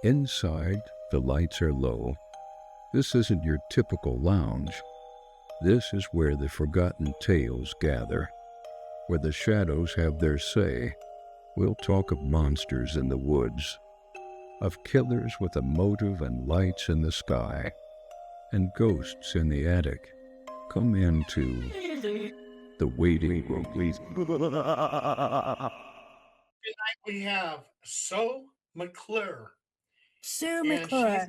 Inside, the lights are low. This isn't your typical lounge. This is where the forgotten tales gather, where the shadows have their say. We'll talk of monsters in the woods, of killers with a motive and lights in the sky, and ghosts in the attic. Come into the waiting room, please. We have Soo McClure, Soo and McClure.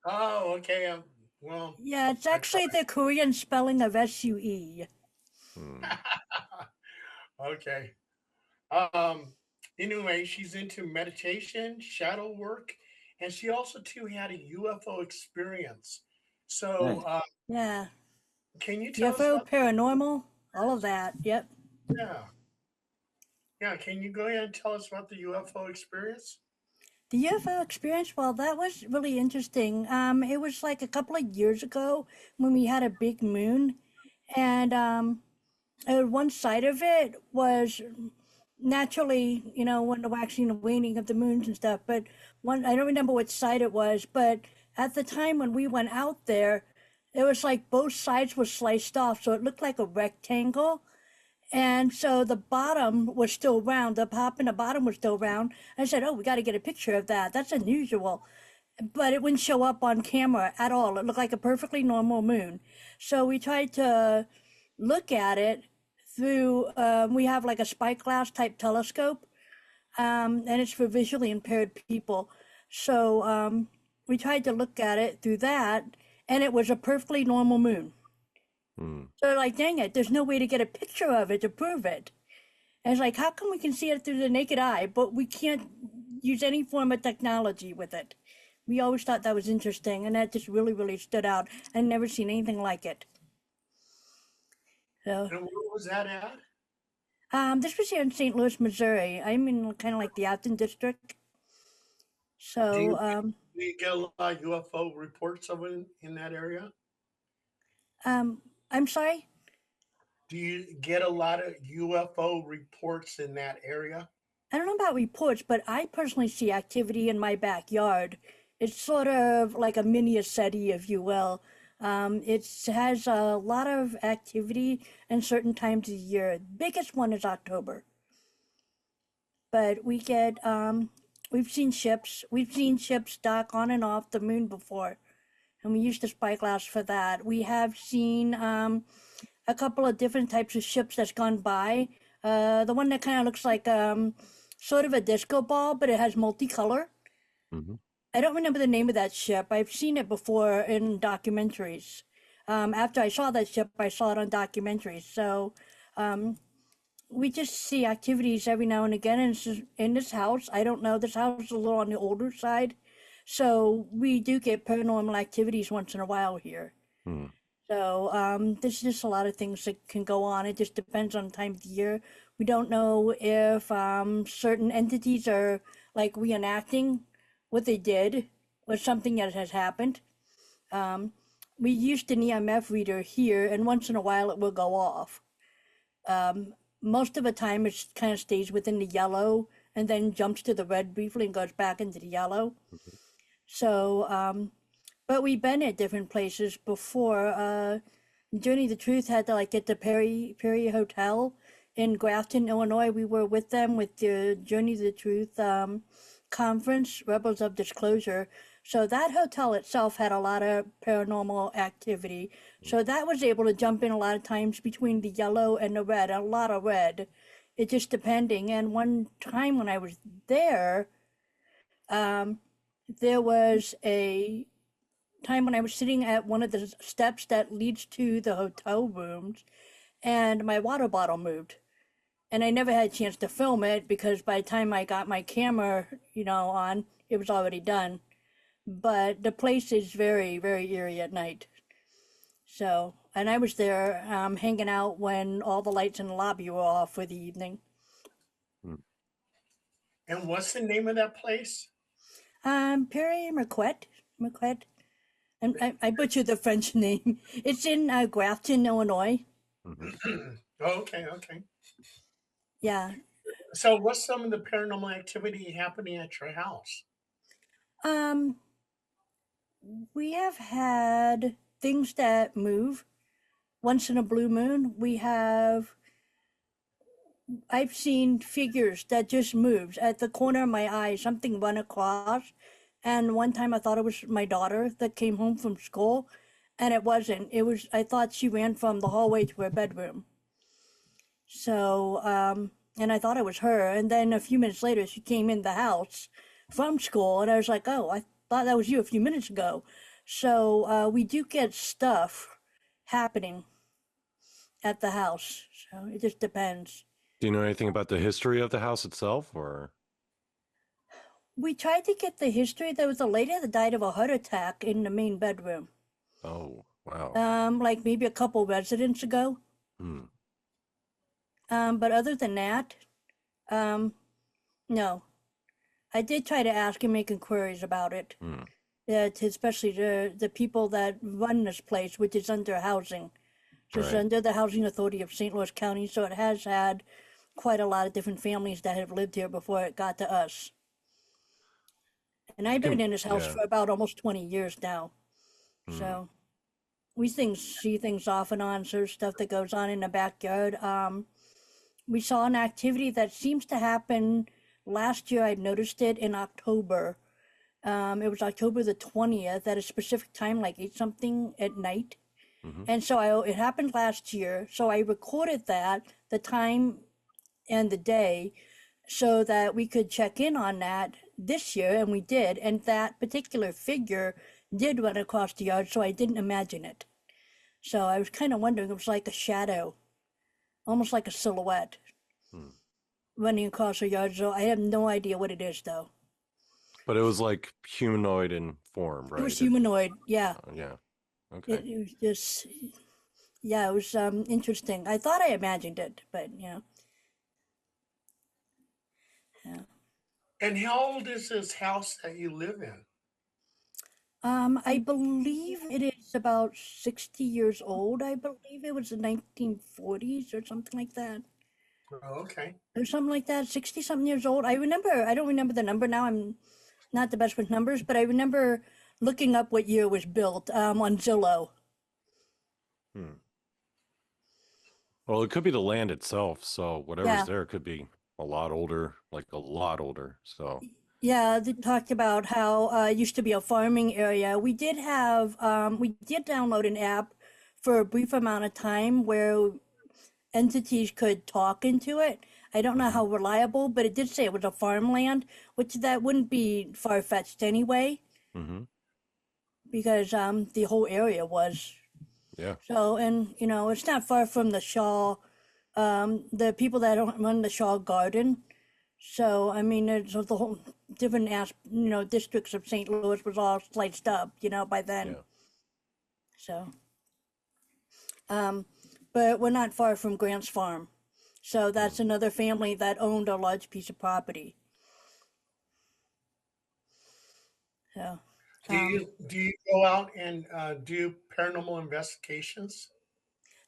oh, okay. Well, Yeah, it's I actually the Korean spelling of SUE. okay. Um, anyway, she's into meditation, shadow work, and she also too had a UFO experience. So, Nice. Yeah. can you tell us UFO, about? paranormal, all of that. Yep. Yeah, yeah. Can you go ahead and tell us about the UFO experience? The UFO experience, well, that was really interesting. It was like a couple of years ago when we had a big moon, and one side of it was naturally, when the waxing and waning of the moons and stuff. But one, I don't remember which side it was, but at the time when we went out there, it was like both sides were sliced off, so it looked like a rectangle. And so the bottom was still round, the top and the bottom was still round. I said, "Oh, we got to get a picture of that. That's unusual." But it wouldn't show up on camera at all. It looked like a perfectly normal moon. So we tried to look at it through, we have like a spyglass type telescope, and it's for visually impaired people. So we tried to look at it through that, and it was a perfectly normal moon. So like, dang it, there's no way to get a picture of it to prove it. And it's like, how come we can see it through the naked eye, but we can't use any form of technology with it? We always thought that was interesting, and that just really, really stood out. I'd never seen anything like it. So, And where was that at? this was here in St. Louis, Missouri. I'm in kind of like the Afton district. Do So, you, do you get a lot of UFO reports of it in that area? I'm sorry. Do you get a lot of UFO reports in that area? I don't know about reports, but I personally see activity in my backyard. It's sort of like a mini SETI, if you will. It has a lot of activity in certain times of the year. Biggest one is October. But we've seen ships dock on and off the moon before, and we used the spyglass for that. We have seen a couple of different types of ships that's gone by. The one that kind of looks like sort of a disco ball, but it has multicolor. Mm-hmm. I don't remember the name of that ship. I've seen it before in documentaries. After I saw that ship, I saw it on documentaries. So we just see activities every now and again. And in this house, I don't know, this house is a little on the older side. So we do get paranormal activities once in a while here. Mm. So there's just a lot of things that can go on. It just depends on the time of the year. We don't know if certain entities are like reenacting what they did or something that has happened. We used an EMF reader here, and once in a while it will go off. Most of the time it kind of stays within the yellow and then jumps to the red briefly and goes back into the yellow. So, but we've been at different places before. Journey the Truth had to like get the Perry Hotel in Grafton, Illinois. We were with them with the Journey the Truth conference, Rebels of Disclosure. So that hotel itself had a lot of paranormal activity. So that was able to jump in a lot of times between the yellow and the red, a lot of red. It just depending. And one time when I was there, there was a time when I was sitting at one of the steps that leads to the hotel rooms, and my water bottle moved. And I never had a chance to film it because by the time I got my camera, on, it was already done. But the place is very, very eerie at night. So, and I was there hanging out when all the lights in the lobby were off for the evening. And what's the name of that place? Perry Marquette. And I butchered the French name. It's in Grafton, Illinois. Mm-hmm. Okay, okay. Yeah. So, what's some of the paranormal activity happening at your house? Um, we have had things that move. Once in a blue moon, I've seen figures that just moves at the corner of my eye, something run across. And one time I thought it was my daughter that came home from school, and it wasn't. I thought she ran from the hallway to her bedroom. So, and I thought it was her. And then a few minutes later, she came in the house from school, and I was like, oh, I thought that was you a few minutes ago. So, we do get stuff happening at the house. So it just depends. Do you know anything about the history of the house itself, or? We tried to get the history. There was a lady that died of a heart attack in the main bedroom. Oh, wow. Like maybe a couple residents ago. Hmm. But other than that, no. I did try to ask and make inquiries about it. Hmm. Especially the people that run this place, which is under housing. So it's Right. under the Housing Authority of St. Louis County, so it has had quite a lot of different families that have lived here before it got to us. And I've been in this house Yeah. for about almost 20 years now. Hmm. So we see things off and on, so there's stuff that goes on in the backyard. We saw an activity that seems to happen last year. I noticed it in October. It was October the 20th at a specific time, like 8 something at night. Mhm. And so it happened last year. So I recorded that, the time and the day, so that we could check in on that this year, and we did. And that particular figure did run across the yard, so I didn't imagine it. So I was kind of wondering, it was like a shadow, almost like a silhouette Hmm. running across the yard. So I have no idea what it is, though. But it was like humanoid in form, It right? was humanoid, yeah. Yeah. Okay. It was just, yeah, it was interesting. I thought I imagined it, but yeah. And how old is this house that you live in? I believe it is about 60 years old. I believe it was the 1940s or something like that. Oh, okay. Or something like that, 60 something years old. I don't remember the number now. I'm not the best with numbers, but I remember looking up what year it was built on Zillow. Hmm. Well, it could be the land itself, so whatever's Yeah. there could be a lot older, like a lot older. So, Yeah, they talked about how it used to be a farming area. We did download an app for a brief amount of time where entities could talk into it. I don't know Mhm. how reliable, but it did say it was a farmland, which that wouldn't be far-fetched anyway, Mhm. because the whole area was. Yeah. So, and it's not far from the Shaw, the people that run the Shaw Garden. So, I mean, it's the whole different districts of St. Louis was all sliced up, by then. Yeah. So, but we're not far from Grant's Farm. So that's another family that owned a large piece of property. So, Do you go out and do paranormal investigations?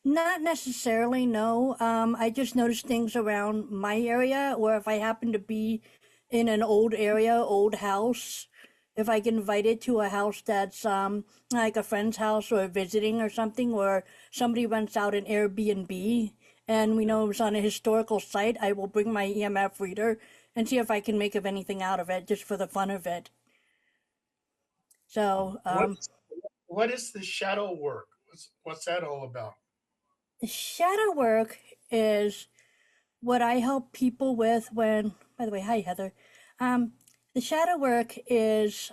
not necessarily, no. I just notice things around my area, or if I happen to be in an old area, old house, if I get invited to a house that's like a friend's house or visiting or something, or somebody rents out an Airbnb and we know it's on a historical site, I will bring my EMF reader and see if I can make of anything out of it just for the fun of it. So, What what is the shadow work? What's that all about? shadow work is what I help people with by the way, hi Heather. The shadow work is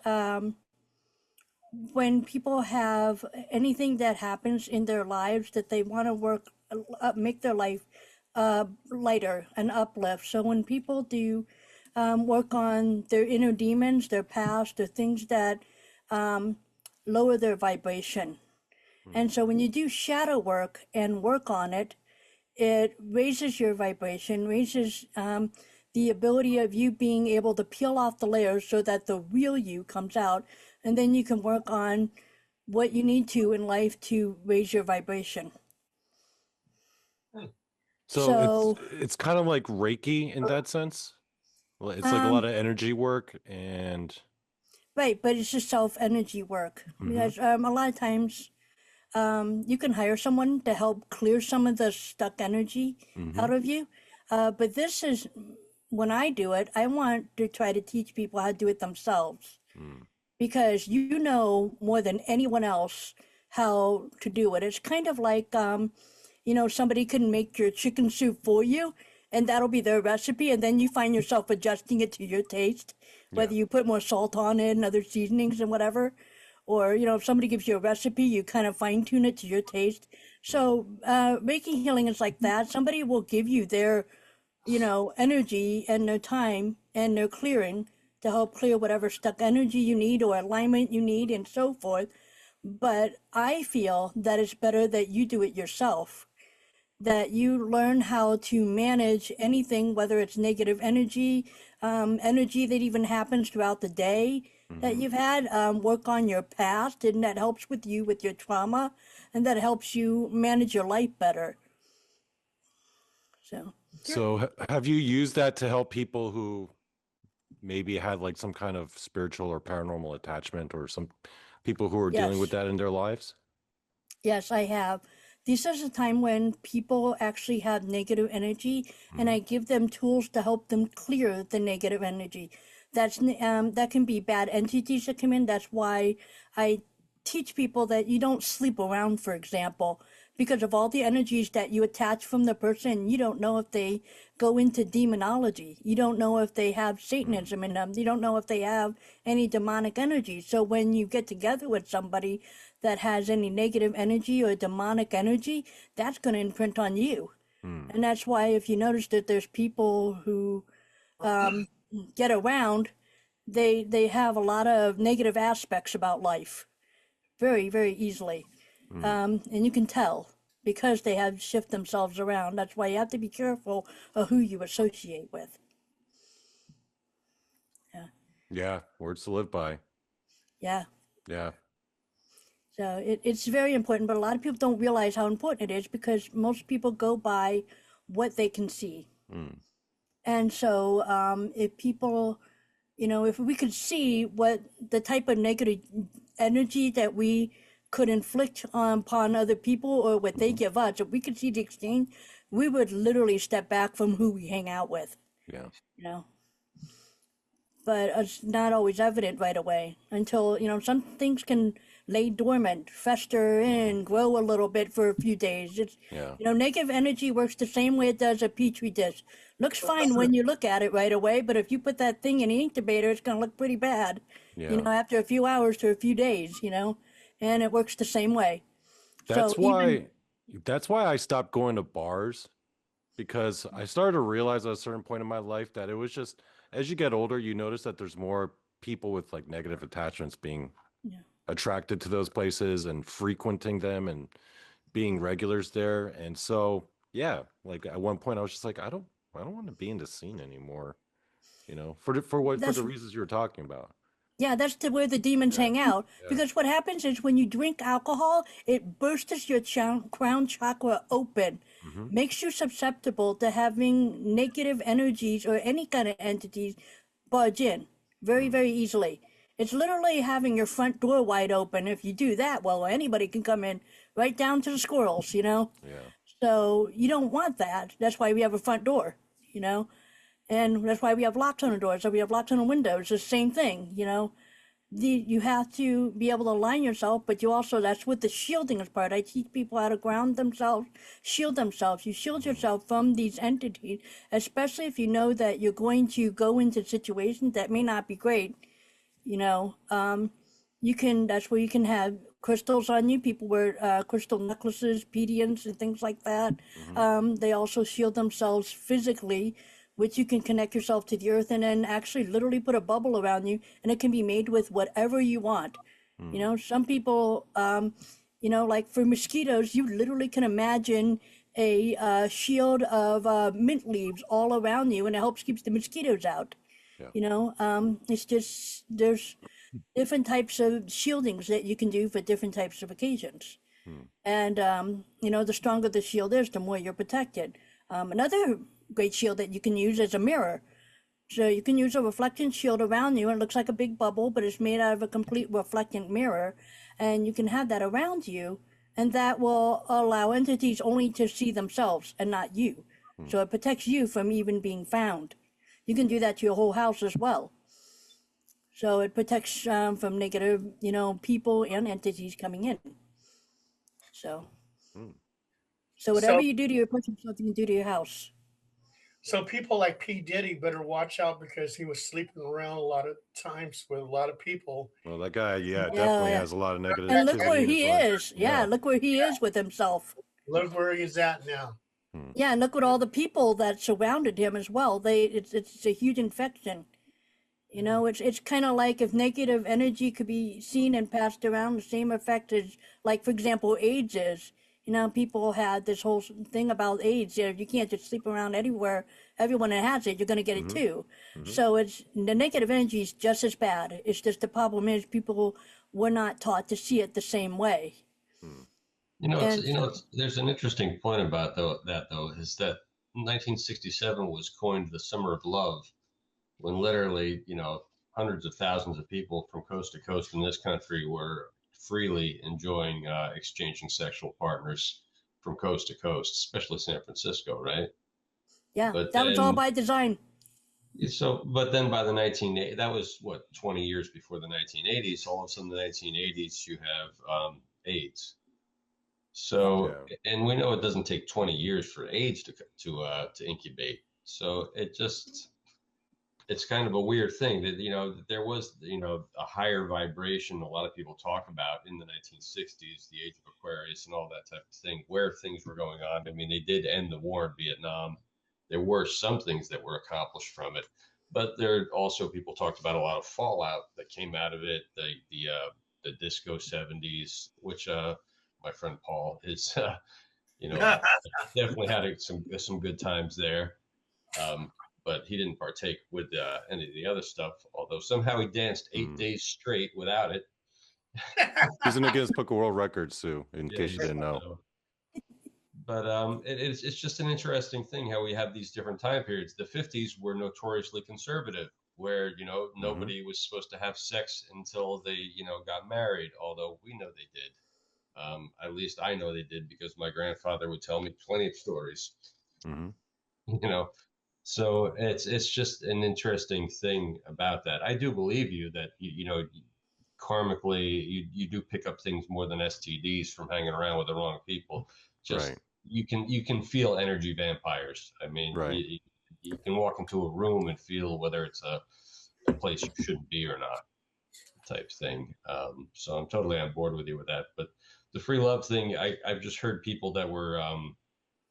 when people have anything that happens in their lives that they want to make their life lighter and uplift. So when people do work on their inner demons, their past, or things that lower their vibration. And so when you do shadow work and work on it, it raises your vibration, raises the ability of you being able to peel off the layers so that the real you comes out. And then you can work on what you need to in life to raise your vibration. So So, it's kind of like Reiki in that sense. Well, it's like a lot of energy work and Right, but it's just self energy work Mm-hmm. because a lot of times you can hire someone to help clear some of the stuck energy Mm-hmm. out of you. But this is when I do it, I want to try to teach people how to do it themselves Mm. because you know more than anyone else how to do it. It's kind of like, somebody can make your chicken soup for you, and that'll be their recipe, and then you find yourself adjusting it to your taste, Yeah. whether you put more salt on it and other seasonings and whatever. Or, if somebody gives you a recipe, you kind of fine tune it to your taste. Mm-hmm. So, Reiki healing is like that. Somebody will give you their energy and their time and their clearing to help clear whatever stuck energy you need or alignment you need and so forth. But I feel that it's better that you do it yourself, that you learn how to manage anything, whether it's negative energy, energy that even happens throughout the day that Mm-hmm. you've had, work on your past, and that helps with you with your trauma, and that helps you manage your life better. So, yeah. So have you used that to help people who maybe had like some kind of spiritual or paranormal attachment, or some people who are dealing with Yes. that in their lives? Yes, I have. This is a time when people actually have negative energy, and Mm-hmm. I give them tools to help them clear the negative energy. That can be bad entities that come in. That's why I teach people that you don't sleep around, for example, because of all the energies that you attach from the person. You don't know if they go into demonology. You don't know if they have Mm. Satanism in them. You don't know if they have any demonic energy. So when you get together with somebody that has any negative energy or demonic energy, that's going to imprint on you. Mm. And that's why if you notice that there's people who um, get around, they have a lot of negative aspects about life very, very easily. Mm. And you can tell because they have shift themselves around. That's why you have to be careful of who you associate with. Yeah. Yeah, words to live by. Yeah. Yeah. So it's very important, but a lot of people don't realize how important it is because most people go by what they can see. Mm. And so if people, if we could see what the type of negative energy that we could inflict upon other people or what they Mm-hmm. give us, if we could see the exchange, we would literally step back from who we hang out with, Yeah. you know. But it's not always evident right away until, some things can lay dormant, fester Mm-hmm. in, grow a little bit for a few days. It's, Yeah. negative energy works the same way it does a petri dish. Looks fine when you look at it right away, but if you put that thing in an incubator, it's going to look pretty bad, Yeah. after a few hours to a few days, and it works the same way. So That's even, why that's why I stopped going to bars, because I started to realize at a certain point in my life that it was just, as you get older, you notice that there's more people with like negative attachments being yeah, attracted to those places and frequenting them and being regulars there. And so, yeah, like at one point I was just like, I don't want to be in the scene anymore, for the that's reasons you were talking about. Yeah, where the demons Yeah. hang out. Yeah. Because what happens is when you drink alcohol, it bursts your crown chakra open, Mm-hmm. makes you susceptible to having negative energies or any kind of entities barge in very, Mm. very easily. It's literally having your front door wide open. If you do that, well, anybody can come in, right down to the squirrels. Yeah. So you don't want that. That's why we have a front door, you know. And that's why we have locks on the doors, so we have locks on the windows. It's the same thing. You have to be able to align yourself, but that's what the shielding is part. I teach people how to ground themselves, shield themselves. You shield Mm. yourself from these entities, especially if you know that you're going to go into situations that may not be great. You know, that's where you can have crystals on you. People wear crystal necklaces, pedians, and things like that. Mm-hmm. They also shield themselves physically, which you can connect yourself to the earth and then actually literally put a bubble around you, and it can be made with whatever you want. Mm. Some people, like for mosquitoes, you literally can imagine a shield of mint leaves all around you, and it helps keeps the mosquitoes out. Yeah. It's just there's different types of shieldings that you can do for different types of occasions. Mm. And, the stronger the shield is, the more you're protected. Another great shield that you can use is a mirror. So you can use a reflection shield around you. It looks like a big bubble, but it's made out of a complete reflectant mirror. And you can have that around you, and that will allow entities only to see themselves and not you. So it protects you from even being found. You can do that to your whole house as well. So it protects from negative, people and entities coming in. So, Hmm. so whatever So you do to your personal stuff, you can do to your house. so people like P. Diddy better watch out because he was sleeping around a lot of times with a lot of people. Well, that guy, yeah, Yeah, definitely yeah. has a lot of And look where negativity in his he life. is. Yeah, Yeah. look where he is with himself. Look where he's at now. Hmm. Yeah, and look at all the people that surrounded him as well. It's a huge infection. It's kind of like if negative energy could be seen and passed around, the same effect as, like, for example, AIDS is. People had this whole thing about AIDS. You can't just sleep around anywhere. Everyone that has it, you're going to get it Mm-hmm. too. Mm-hmm. So it's the negative energy is just as bad. It's just the problem is people were not taught to see it the same way. Hmm. And there's an interesting point about though is that 1967 was coined the Summer of Love, when literally, hundreds of thousands of people from coast to coast in this country were freely enjoying exchanging sexual partners from coast to coast, especially San Francisco, right? yeah, But that was all then, by design. but then by the 1980s, that was what, 20 years before the 1980s. All of a sudden, the 1980s, you have AIDS. So, Yeah. and we know it doesn't take 20 years for AIDS to incubate. So it's kind of a weird thing that, there was, a higher vibration a lot of people talk about in the 1960s, the age of Aquarius and all that type of thing, where things were going on. I mean, they did end the war in Vietnam. There were some things that were accomplished from it, but there also, people talked about a lot of fallout that came out of it. The disco 70s, which my friend Paul is, definitely had some good times there. But he didn't partake with any of the other stuff, although somehow he danced 8 days straight without it. He's in the Guinness Book of World Records, Sue, in Yeah, case you didn't know. But it's just an interesting thing how we have these different time periods. The 50s were notoriously conservative, where nobody was supposed to have sex until they got married, although we know they did. At least I know they did, because my grandfather would tell me plenty of stories. Mm-hmm. So it's just an interesting thing about that. I do believe you that karmically you do pick up things more than STDs from hanging around with the wrong people. Just Right. you can feel energy vampires. I mean, Right. you can walk into a room and feel whether it's a place you shouldn't be or not, type thing. So I'm totally on board with you with that. But the free love thing, I've just heard people that were I'm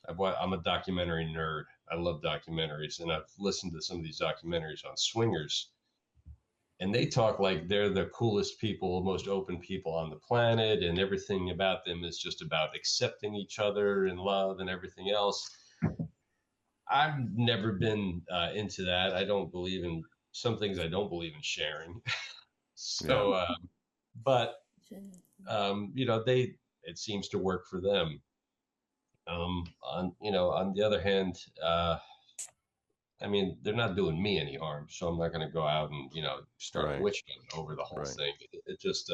a documentary nerd. I love documentaries, and I've listened to some of these documentaries on swingers, and they talk like they're the coolest people, most open people on the planet, and everything about them is just about accepting each other and love and everything else. I've never been into that. I don't believe in some things. I don't believe in sharing. So, but it seems to work for them. On the other hand, I mean, they're not doing me any harm, so I'm not going to go out and start Right. a witch hunt over the whole Right. thing. It just,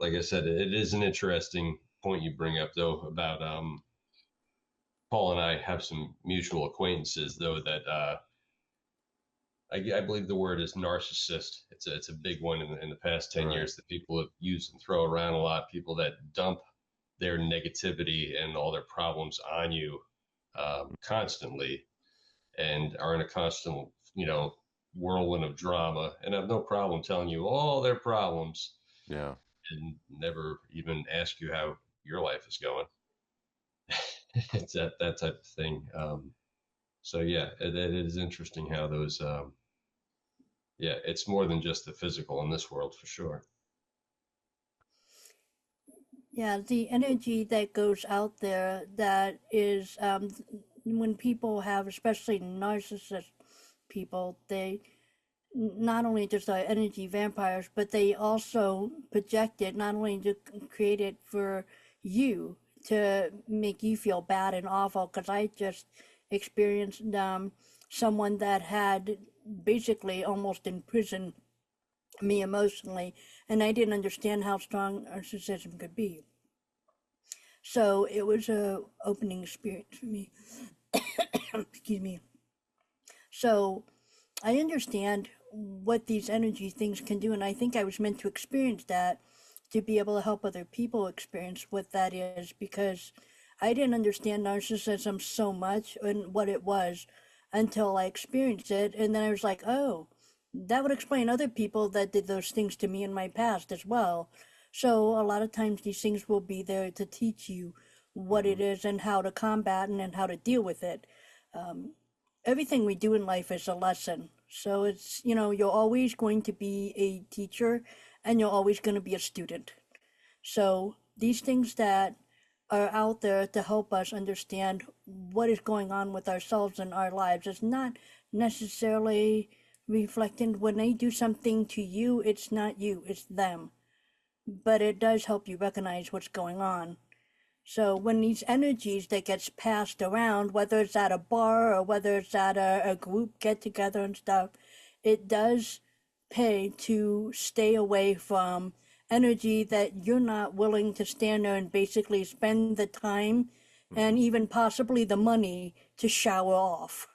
like I said, it is an interesting point you bring up, though, about Paul and I have some mutual acquaintances, though, that I believe the word is narcissist. It's a big one in the past 10 Right. years that people have used and throw around a lot. People that dump their negativity and all their problems on you constantly, and are in a constant, whirlwind of drama, and have no problem telling you all their problems, Yeah. and never even ask you how your life is going. It's that type of thing. So yeah, it is interesting how those. Yeah, it's more than just the physical in this world, for sure. Yeah, the energy that goes out there, that is, when people have, especially narcissist people, they not only just are energy vampires, but they also project it, not only to create it for you, to make you feel bad and awful. Because I just experienced someone that had basically almost imprisoned me emotionally, and I didn't understand how strong narcissism could be. So it was a opening experience for me. Excuse me. So I understand what these energy things can do, and I think I was meant to experience that to be able to help other people experience what that is, because I didn't understand narcissism so much and what it was until I experienced it, and then I was like, oh, that would explain other people that did those things to me in my past as well. So a lot of times these things will be there to teach you what it Hmm. is and how to combat and how to deal with it. Everything we do in life is a lesson. So it's, you're always going to be a teacher and you're always going to be a student. So these things that are out there to help us understand what is going on with ourselves and our lives is not necessarily reflected when they do something to you. It's not you, it's them. But it does help you recognize what's going on. So when these energies that gets passed around, whether it's at a bar or whether it's at a group get together and stuff, it does pay to stay away from energy that you're not willing to stand there and basically spend the time and Hmm. even possibly the money to shower off,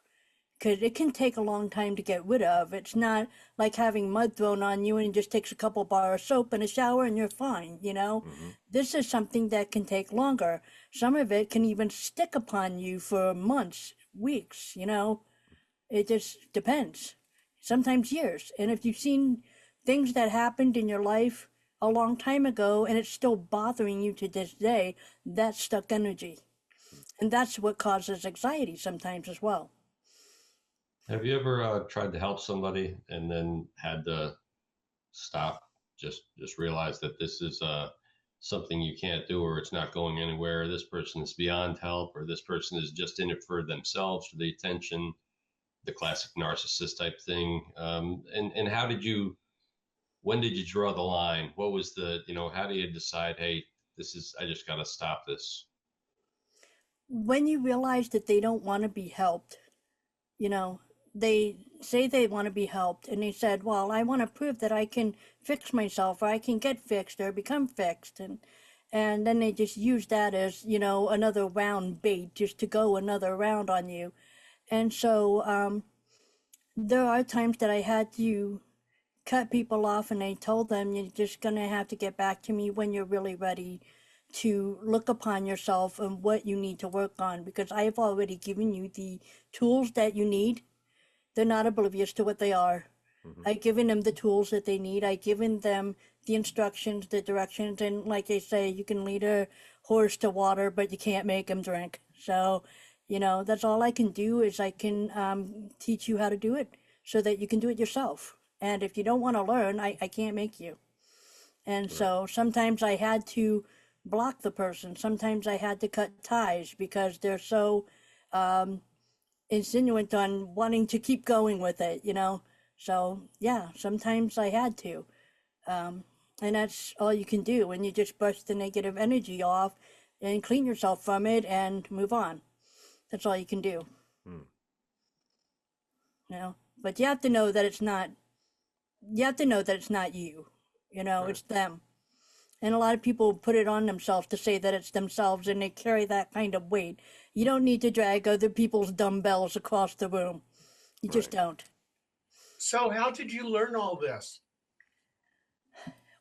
because it can take a long time to get rid of. It's not like having mud thrown on you and it just takes a couple bar of soap and a shower and you're fine. Hmm. This is something that can take longer. Some of it can even stick upon you for months, weeks. It just depends. Sometimes years. And if you've seen things that happened in your life a long time ago and it's still bothering you to this day, that's stuck energy. And that's what causes anxiety sometimes as well. Have you ever tried to help somebody and then had to stop? Just realize that this is something you can't do, or it's not going anywhere. This person is beyond help, or this person is just in it for themselves, for the attention. The classic narcissist type thing. And how did you? When did you draw the line? What was how do you decide? Hey, this is. I just got to stop this. When you realize that they don't want to be helped, you know, they say they want to be helped, and they said, well, I want to prove that I can fix myself, or I can get fixed, or become fixed. And then they just use that as, another round bait just to go another round on you. And so there are times that I had to cut people off, and I told them, you're just going to have to get back to me when you're really ready to look upon yourself and what you need to work on, because I've already given you the tools that you need. They're not oblivious to what they are. Hmm. I've given them the tools that they need. I've given them the instructions, the directions, and like they say, you can lead a horse to water, but you can't make him drink. So, that's all I can do is I can teach you how to do it so that you can do it yourself. And if you don't want to learn, I can't make you. And Right. so sometimes I had to block the person. Sometimes I had to cut ties because they're so insinuant on wanting to keep going with it. So yeah, sometimes I had to. Um, and that's all you can do when you just brush the negative energy off and clean yourself from it and move on. That's all you can do, Hmm. you know. But you have to know that it's not. You have to know that it's not you. Right. It's them. And a lot of people put it on themselves to say that it's themselves, and they carry that kind of weight. You don't need to drag other people's dumbbells across the room. You just Right. don't. So, how did you learn all this?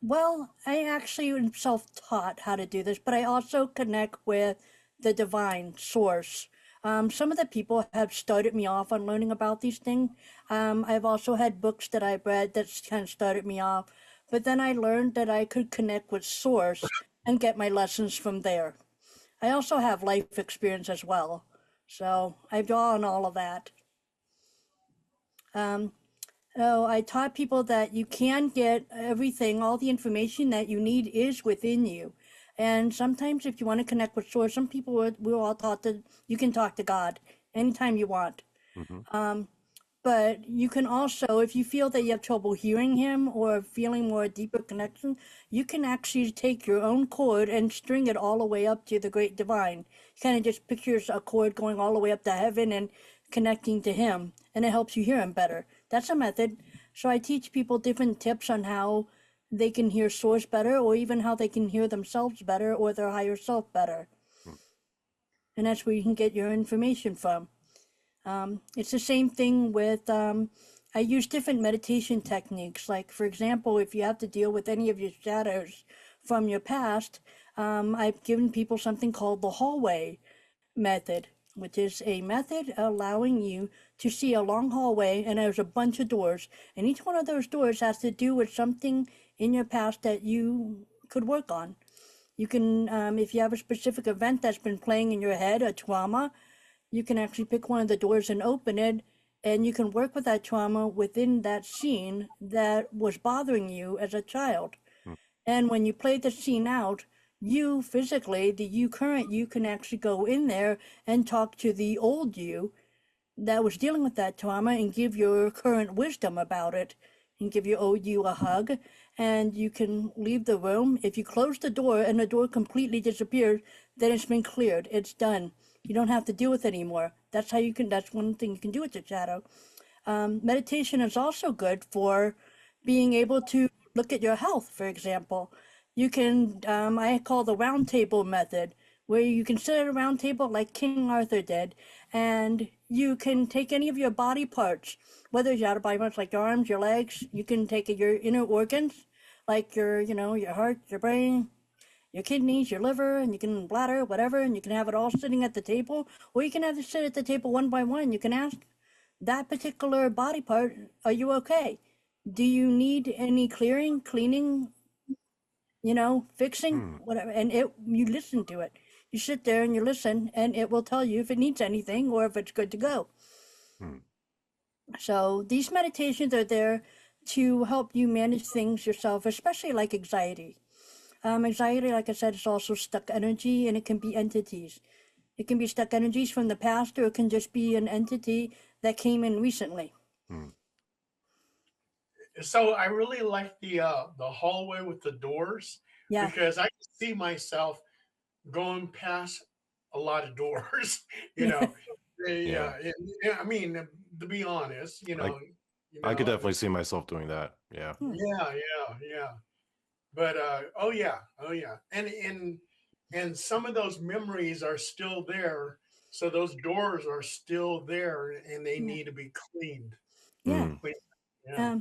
Well, I actually am self-taught how to do this, but I also connect with the divine source. Some of the people have started me off on learning about these things. I've also had books that I've read that's kind of started me off, but then I learned that I could connect with source and get my lessons from there. I also have life experience as well, so I draw on all of that. Um, Oh, I taught people that you can get everything, all the information that you need is within you. And sometimes, if you want to connect with source, some people we're all taught that you can talk to God anytime you want. Hmm. But you can also, if you feel that you have trouble hearing Him or feeling more deeper connection, you can actually take your own cord and string it all the way up to the great divine. You kind of just pictures a cord going all the way up to heaven and connecting to Him. and it helps you hear them better. That's a method. So I teach people different tips on how they can hear source better, or even how they can hear themselves better or their higher self better. And that's where you can get your information from. It's the same thing with, I use different meditation techniques. Like, for example, if you have to deal with any of your shadows from your past, I've given people something called the hallway method, which is a method allowing you to see a long hallway, and there's a bunch of doors, and each one of those doors has to do with something in your past that you could work on. You can, if you have a specific event that's been playing in your head, a trauma, you can actually pick one of the doors and open it, and you can work with that trauma within that scene that was bothering you as a child. And when you play the scene out, you physically, the you current you, can actually go in there and talk to the old you that was dealing with that trauma and give your current wisdom about it, and give your old you a hug, and you can leave the room. If you close the door and the door completely disappears, then it's been cleared. It's done. You don't have to deal with it anymore. That's how you can, that's one thing you can do with the shadow. Meditation is also good for being able to look at your health, for example. You can, I call the round table method, where you can sit at a round table like King Arthur did, and you can take any of your body parts, whether it's out of body parts like your arms, your legs, you can take your inner organs, like your, your heart, your brain, your kidneys, your liver, and you can bladder, whatever, and you can have it all sitting at the table, or you can have it sit at the table one by one. You can ask that particular body part, are you okay? Do you need any clearing, cleaning, fixing, whatever? And you listen to it. You sit there and you listen, and it will tell you if it needs anything or if it's good to go. So these meditations are there to help you manage things yourself, especially like anxiety. Anxiety, like I said, is also stuck energy, and it can be entities. It can be stuck energies from the past, or it can just be an entity that came in recently. So I really like the hallway with the doors, Yeah. because I can see myself going past a lot of doors. you know, Yeah. I mean, to be honest, I could definitely see myself doing that. Yeah. yeah. But oh yeah, and some of those memories are still there. So those doors are still there, and they need to be cleaned. Yeah. Yeah.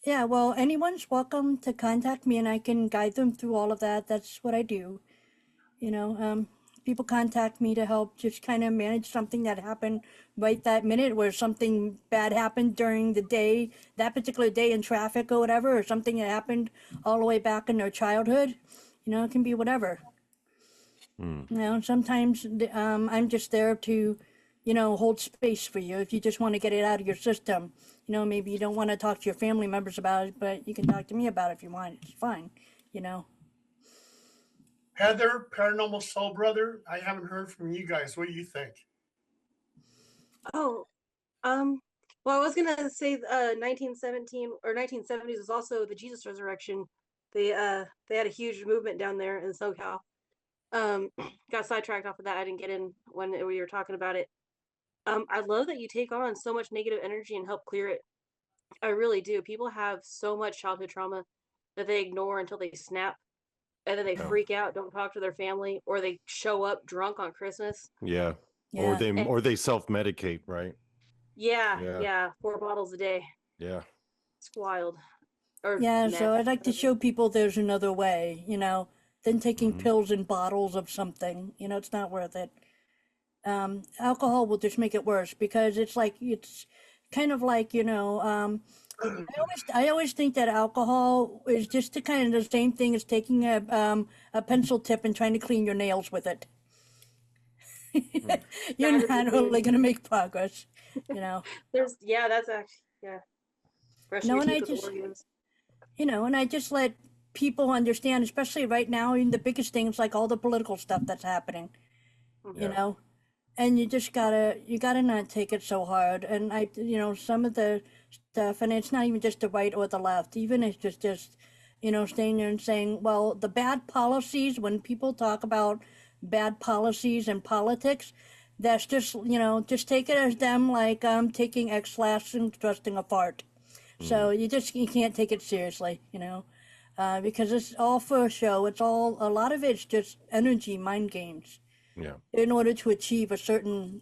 Yeah, well, anyone's welcome to contact me, and I can guide them through all of that. That's what I do. People contact me to help just kind of manage something that happened right that minute, where something bad happened during the day, that particular day in traffic or whatever, or something that happened all the way back in their childhood. It can be whatever. Sometimes I'm just there to, hold space for you if you just want to get it out of your system. Maybe you don't want to talk to your family members about it, but you can talk to me about it if you want. It's fine. Heather, Paranormal Soul Brother, I haven't heard from you guys. What do you think? Oh, well, I was gonna say 1917 or 1970s was also the Jesus Resurrection. They had a huge movement down there in SoCal. Got sidetracked off of that. I didn't get in when we were talking about it. I love that you take on so much negative energy and help clear it. I really do. People have so much childhood trauma that they ignore until they snap, and then they freak out, don't talk to their family, or they show up drunk on Christmas. Yeah. Yeah. Or they self-medicate, right? Yeah, 4 bottles a day. Yeah. It's wild. Yeah, so I'd like to show people there's another way, than taking pills and bottles of something. It's not worth it. Alcohol will just make it worse, because it's kind of like, I always think that alcohol is just kind of the same thing as taking a pencil tip and trying to clean your nails with it. You're not really going to make progress, That's actually, No, and I just, and I just let people understand, especially right now, in the biggest things like all the political stuff that's happening, and you gotta not take it so hard. And some of the stuff, and it's not even just the right or the left, even it's just staying there and saying, well, the bad policies, when people talk about bad policies and politics, that's just, just take it as them like taking X-Lax and thrusting a fart. So you can't take it seriously, because it's all for a show. A lot of it's just energy mind games Yeah. in order to achieve a certain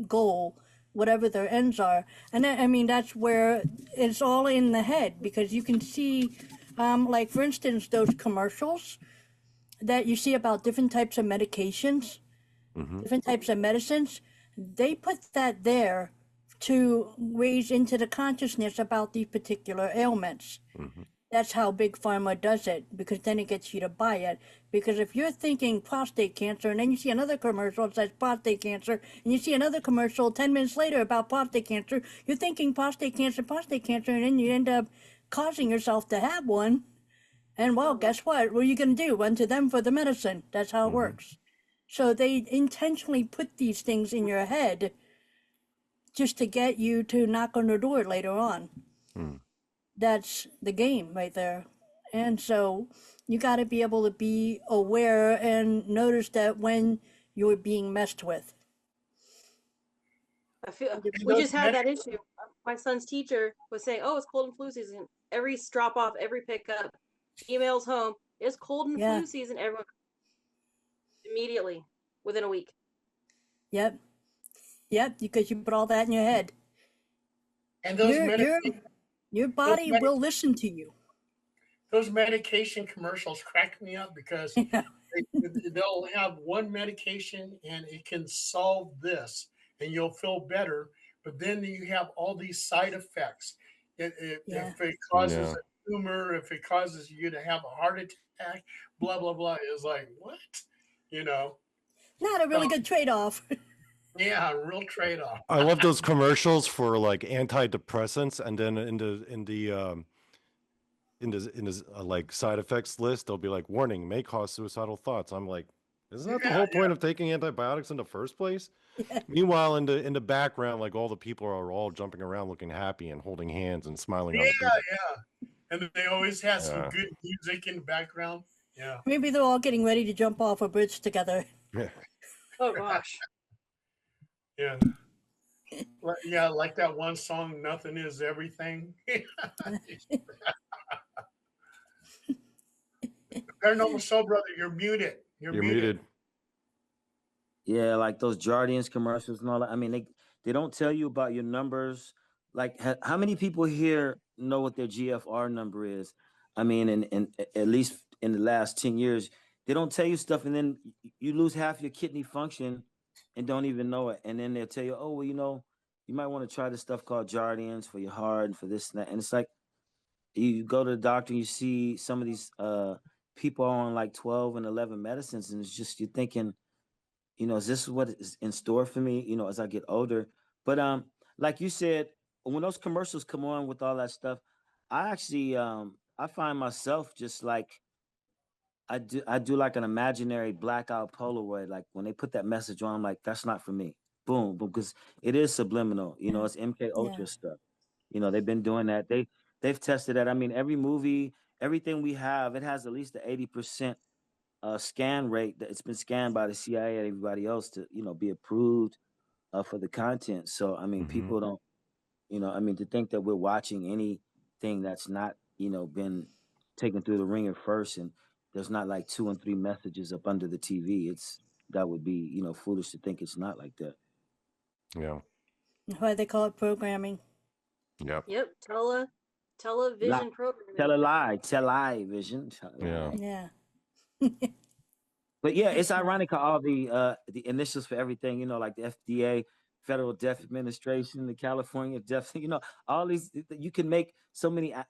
goal, whatever their ends are. And I mean, that's where it's all in the head, because you can see, like for instance, those commercials that you see about different types of medications, Mm-hmm. different types of medicines. They put that there to raise into the consciousness about these particular ailments. Mm-hmm. That's how Big Pharma does it, because then it gets you to buy it. Because if you're thinking prostate cancer, and then you see another commercial that says prostate cancer, and you see another commercial 10 minutes later about prostate cancer, you're thinking prostate cancer, and then you end up causing yourself to have one. And well, guess what? What are you going to do? Run to them for the medicine. That's how it works. So they intentionally put these things in your head just to get you to knock on the door later on. That's the game right there. And so you got to be able to be aware and notice that when you're being messed with. I feel And we those just had that issue. My son's teacher was saying, "Oh, it's cold and flu season." Every drop off, every pickup, emails home. It's cold and Yeah. flu season. Everyone immediately within a week. Yep. Because you put all that in your head. and those Your your medications. your body will listen to you. Those medication commercials crack me up because they'll have one medication and it can solve this and you'll feel better. But then you have all these side effects. Yeah. If it causes Yeah. a tumor, if it causes you to have a heart attack, blah, blah, blah. It's like, what? You know? Not a really good trade-off. Yeah, real trade off. I love those commercials for like antidepressants, and then in this like side effects list, they'll be like, warning, may cause suicidal thoughts. I'm like, isn't that the Yeah, whole point of taking antibiotics in the first place? Meanwhile, in the background, like all the people are all jumping around, looking happy and holding hands and smiling on the yeah, video. yeah. And they always have some Yeah. good music in the background. Yeah. Maybe they're all getting ready to jump off a bridge together. Oh gosh. Yeah. Yeah, like that one song, Nothing Is Everything. Paranormal Soul Brother, you're muted. You're muted. Yeah, like those Jardians commercials and all that. I mean, they don't tell you about your numbers. Like, how many people here know what their GFR number is? I mean, and at least in the last 10 years, they don't tell you stuff, and then you lose half your kidney function and don't even know it. And then they'll tell you, oh, well, you might want to try this stuff called Jardians for your heart and for this and that. And it's like you go to the doctor and you see some of these people on like 12 and 11 medicines, and it's just you're thinking, is this what is in store for me, as I get older? But like you said, when those commercials come on with all that stuff, I actually I find myself just like I do like an imaginary blackout Polaroid. Like when they put that message on, I'm like, that's not for me. Boom, boom, because it is subliminal. It's MK Ultra stuff. They've been doing that. They've tested that. I mean, every movie, everything we have, it has at least the 80% scan rate that it's been scanned by the CIA and everybody else to be approved for the content. So I mean, people don't, I mean, to think that we're watching anything that's not been taken through the ringer first, and there's not like 2 and 3 messages up under the TV. That would be foolish to think it's not like that. Yeah. Why they call it programming. Yep. Yep. Television programming. Television. Yeah. Yeah. But yeah, it's ironic how all the initials for everything, like the FDA, Federal Death Administration, the California Death, all these, you can make so many, I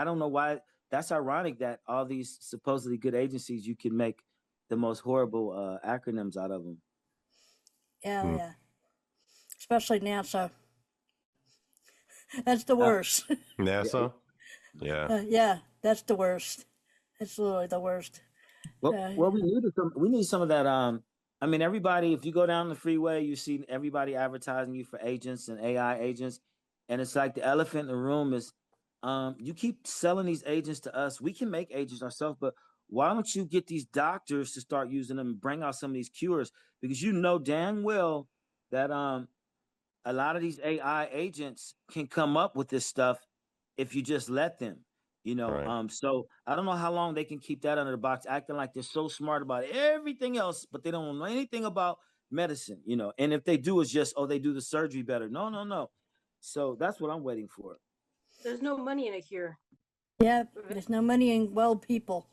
don't know why. That's ironic that all these supposedly good agencies, you can make the most horrible acronyms out of them. Yeah, yeah. Especially NASA. That's the worst. NASA. Yeah. Yeah, that's the worst. It's literally the worst. Well, we need some of that. I mean, everybody, if you go down the freeway, you see everybody advertising you for agents and AI agents. And it's like the elephant in the room is you keep selling these agents to us. We can make agents ourselves, but why don't you get these doctors to start using them and bring out some of these cures? Because damn well that a lot of these AI agents can come up with this stuff if you just let them. Right. So I don't know how long they can keep that under the box, acting like they're so smart about everything else, but they don't know anything about medicine. And if they do, it's just, oh, they do the surgery better. No, no, no. So that's what I'm waiting for. There's no money in a cure. Yep, there's no money in well people.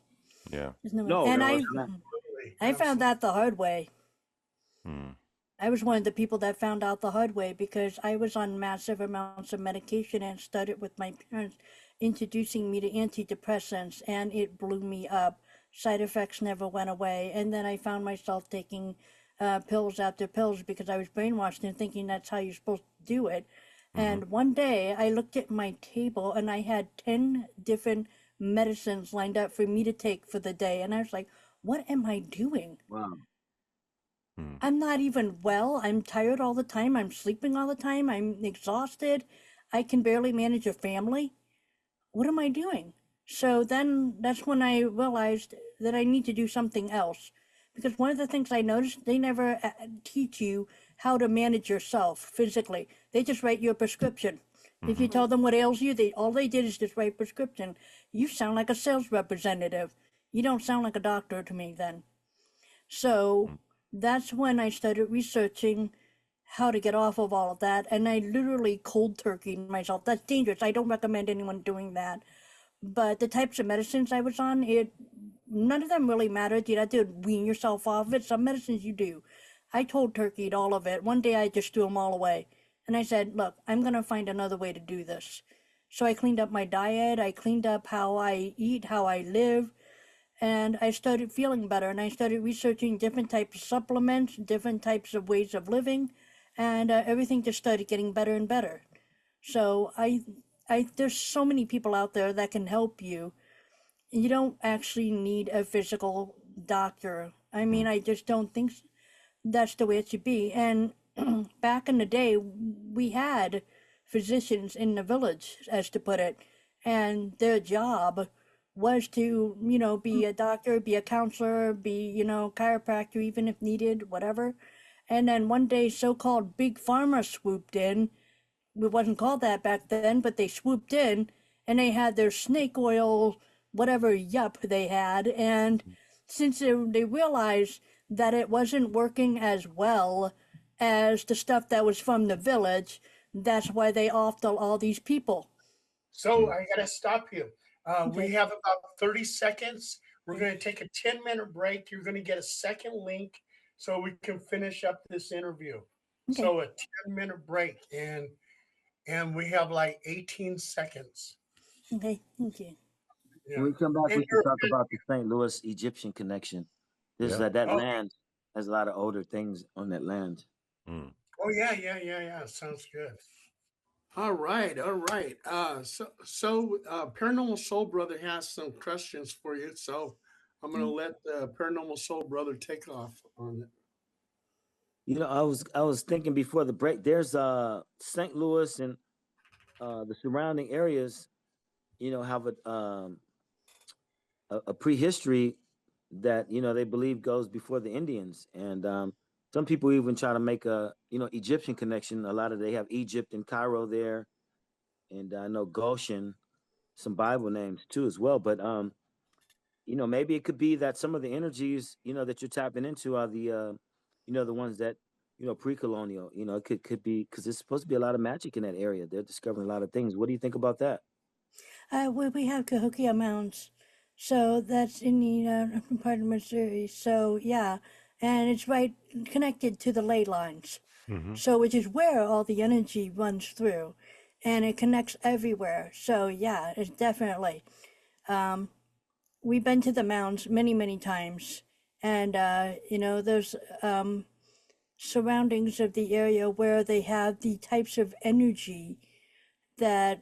Yeah. There's no money. No, And no, I it's not. Absolutely. I found that the hard way. Hmm. I was one of the people that found out the hard way because I was on massive amounts of medication and started with my parents introducing me to antidepressants, and it blew me up. Side effects never went away. And then I found myself taking pills after pills because I was brainwashed and thinking that's how you're supposed to do it. And one day I looked at my table and I had 10 different medicines lined up for me to take for the day. And I was like, what am I doing? Wow. Hmm. I'm not even well. I'm tired all the time. I'm sleeping all the time. I'm exhausted. I can barely manage a family. What am I doing? So then that's when I realized that I need to do something else. Because one of the things I noticed, they never teach you how to manage yourself physically. They just write you a prescription. If you tell them what ails you, all they did is just write prescription. You sound like a sales representative. You don't sound like a doctor to me then. So that's when I started researching how to get off of all of that. And I literally cold turkeyed myself. That's dangerous. I don't recommend anyone doing that. But the types of medicines I was on, none of them really mattered. You had to wean yourself off of it. Some medicines you do. I cold turkeyed all of it. One day I just threw them all away. And I said, look, I'm going to find another way to do this. So I cleaned up my diet. I cleaned up how I eat, how I live. And I started feeling better, and I started researching different types of supplements, different types of ways of living, and everything just started getting better and better. So there's so many people out there that can help you. You don't actually need a physical doctor. I mean, I just don't think that's the way it should be. And back in the day, we had physicians in the village, as to put it, and their job was to, be a doctor, be a counselor, be, chiropractor, even if needed, whatever. And then one day, so-called big pharma swooped in. It wasn't called that back then, but they swooped in and they had their snake oil, whatever yup they had. And since they realized that it wasn't working as well as the stuff that was from the village, that's why they offed all these people. So I got to stop you. We Okay. have about 30 seconds. We're going to take a 10-minute break. You're going to get a second link so we can finish up this interview. Okay. So a 10-minute break, and we have like 18 seconds. Okay. Thank you. Yeah. When we come back, And we can talk about the St. Louis Egyptian connection. This Yeah. that oh, land has a lot of older things on that land. Mm. oh yeah. Sounds good. All right, all right. So Paranormal Soul Brother has some questions for you. So I'm gonna let the Paranormal Soul Brother take off on it. I was thinking before the break. There's St. Louis and the surrounding areas. Have a prehistory that they believe goes before the Indians, and some people even try to make a Egyptian connection. A lot of they have Egypt and Cairo there, and I know Goshen, some Bible names too as well. But maybe it could be that some of the energies that you're tapping into are the ones that pre-colonial. It could be because there's supposed to be a lot of magic in that area. They're discovering a lot of things. What do you think about that? We have Cahokia Mounds, so that's in the part of Missouri. So yeah, and it's right connected to the ley lines. Hmm. So which is where all the energy runs through, and it connects everywhere. So yeah, it's definitely. We've been to the mounds many, many times, and those surroundings of the area where they have the types of energy that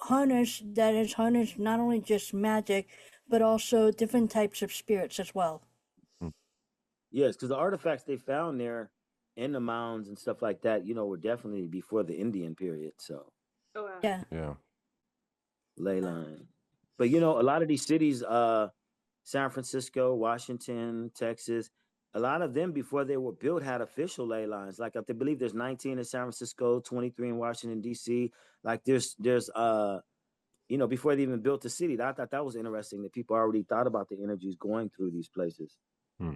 has harnessed not only just magic, but also different types of spirits as well. Yes, because the artifacts they found there in the mounds and stuff like that, were definitely before the Indian period. So Oh wow. Yeah. Yeah. ley line. But a lot of these cities, San Francisco, Washington, Texas, a lot of them before they were built had official ley lines. Like I believe there's 19 in San Francisco, 23 in Washington D.C. Like there's before they even built the city. I thought that was interesting that people already thought about the energies going through these places. Hmm.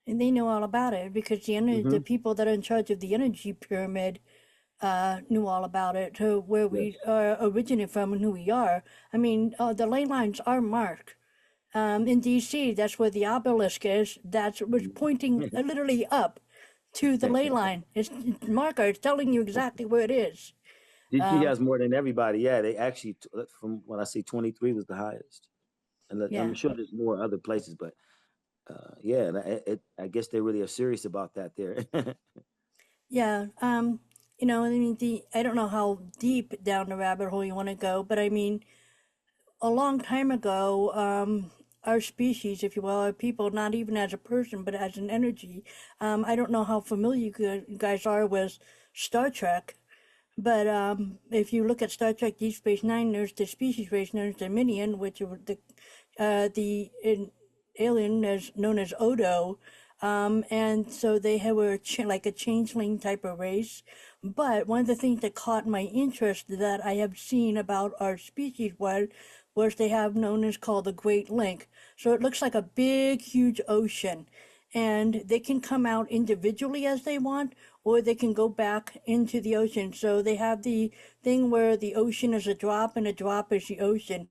And they know all about it because the people that are in charge of the energy pyramid knew all about it, to where we originate from and who we are. I mean, the ley lines are marked. In DC, that's where the obelisk is. That's was pointing literally up to the ley line. It's marker. It's telling you exactly where it is. DC has more than everybody. Yeah, they actually, from what I see, 23 was the highest. And Yeah. I'm sure there's more other places, but I guess they really are serious about that there. Yeah. I mean, I don't know how deep down the rabbit hole you want to go, but I mean, a long time ago, our species, if you will, our people, not even as a person, but as an energy. I don't know how familiar you guys are with Star Trek, but if you look at Star Trek Deep Space Nine, there's the species race known as the Minion, which are the alien is known as Odo. And so they were like a changeling type of race. But one of the things that caught my interest that I have seen about our species was they have known as called the Great Link. So it looks like a big, huge ocean. And they can come out individually as they want, or they can go back into the ocean. So they have the thing where the ocean is a drop and a drop is the ocean.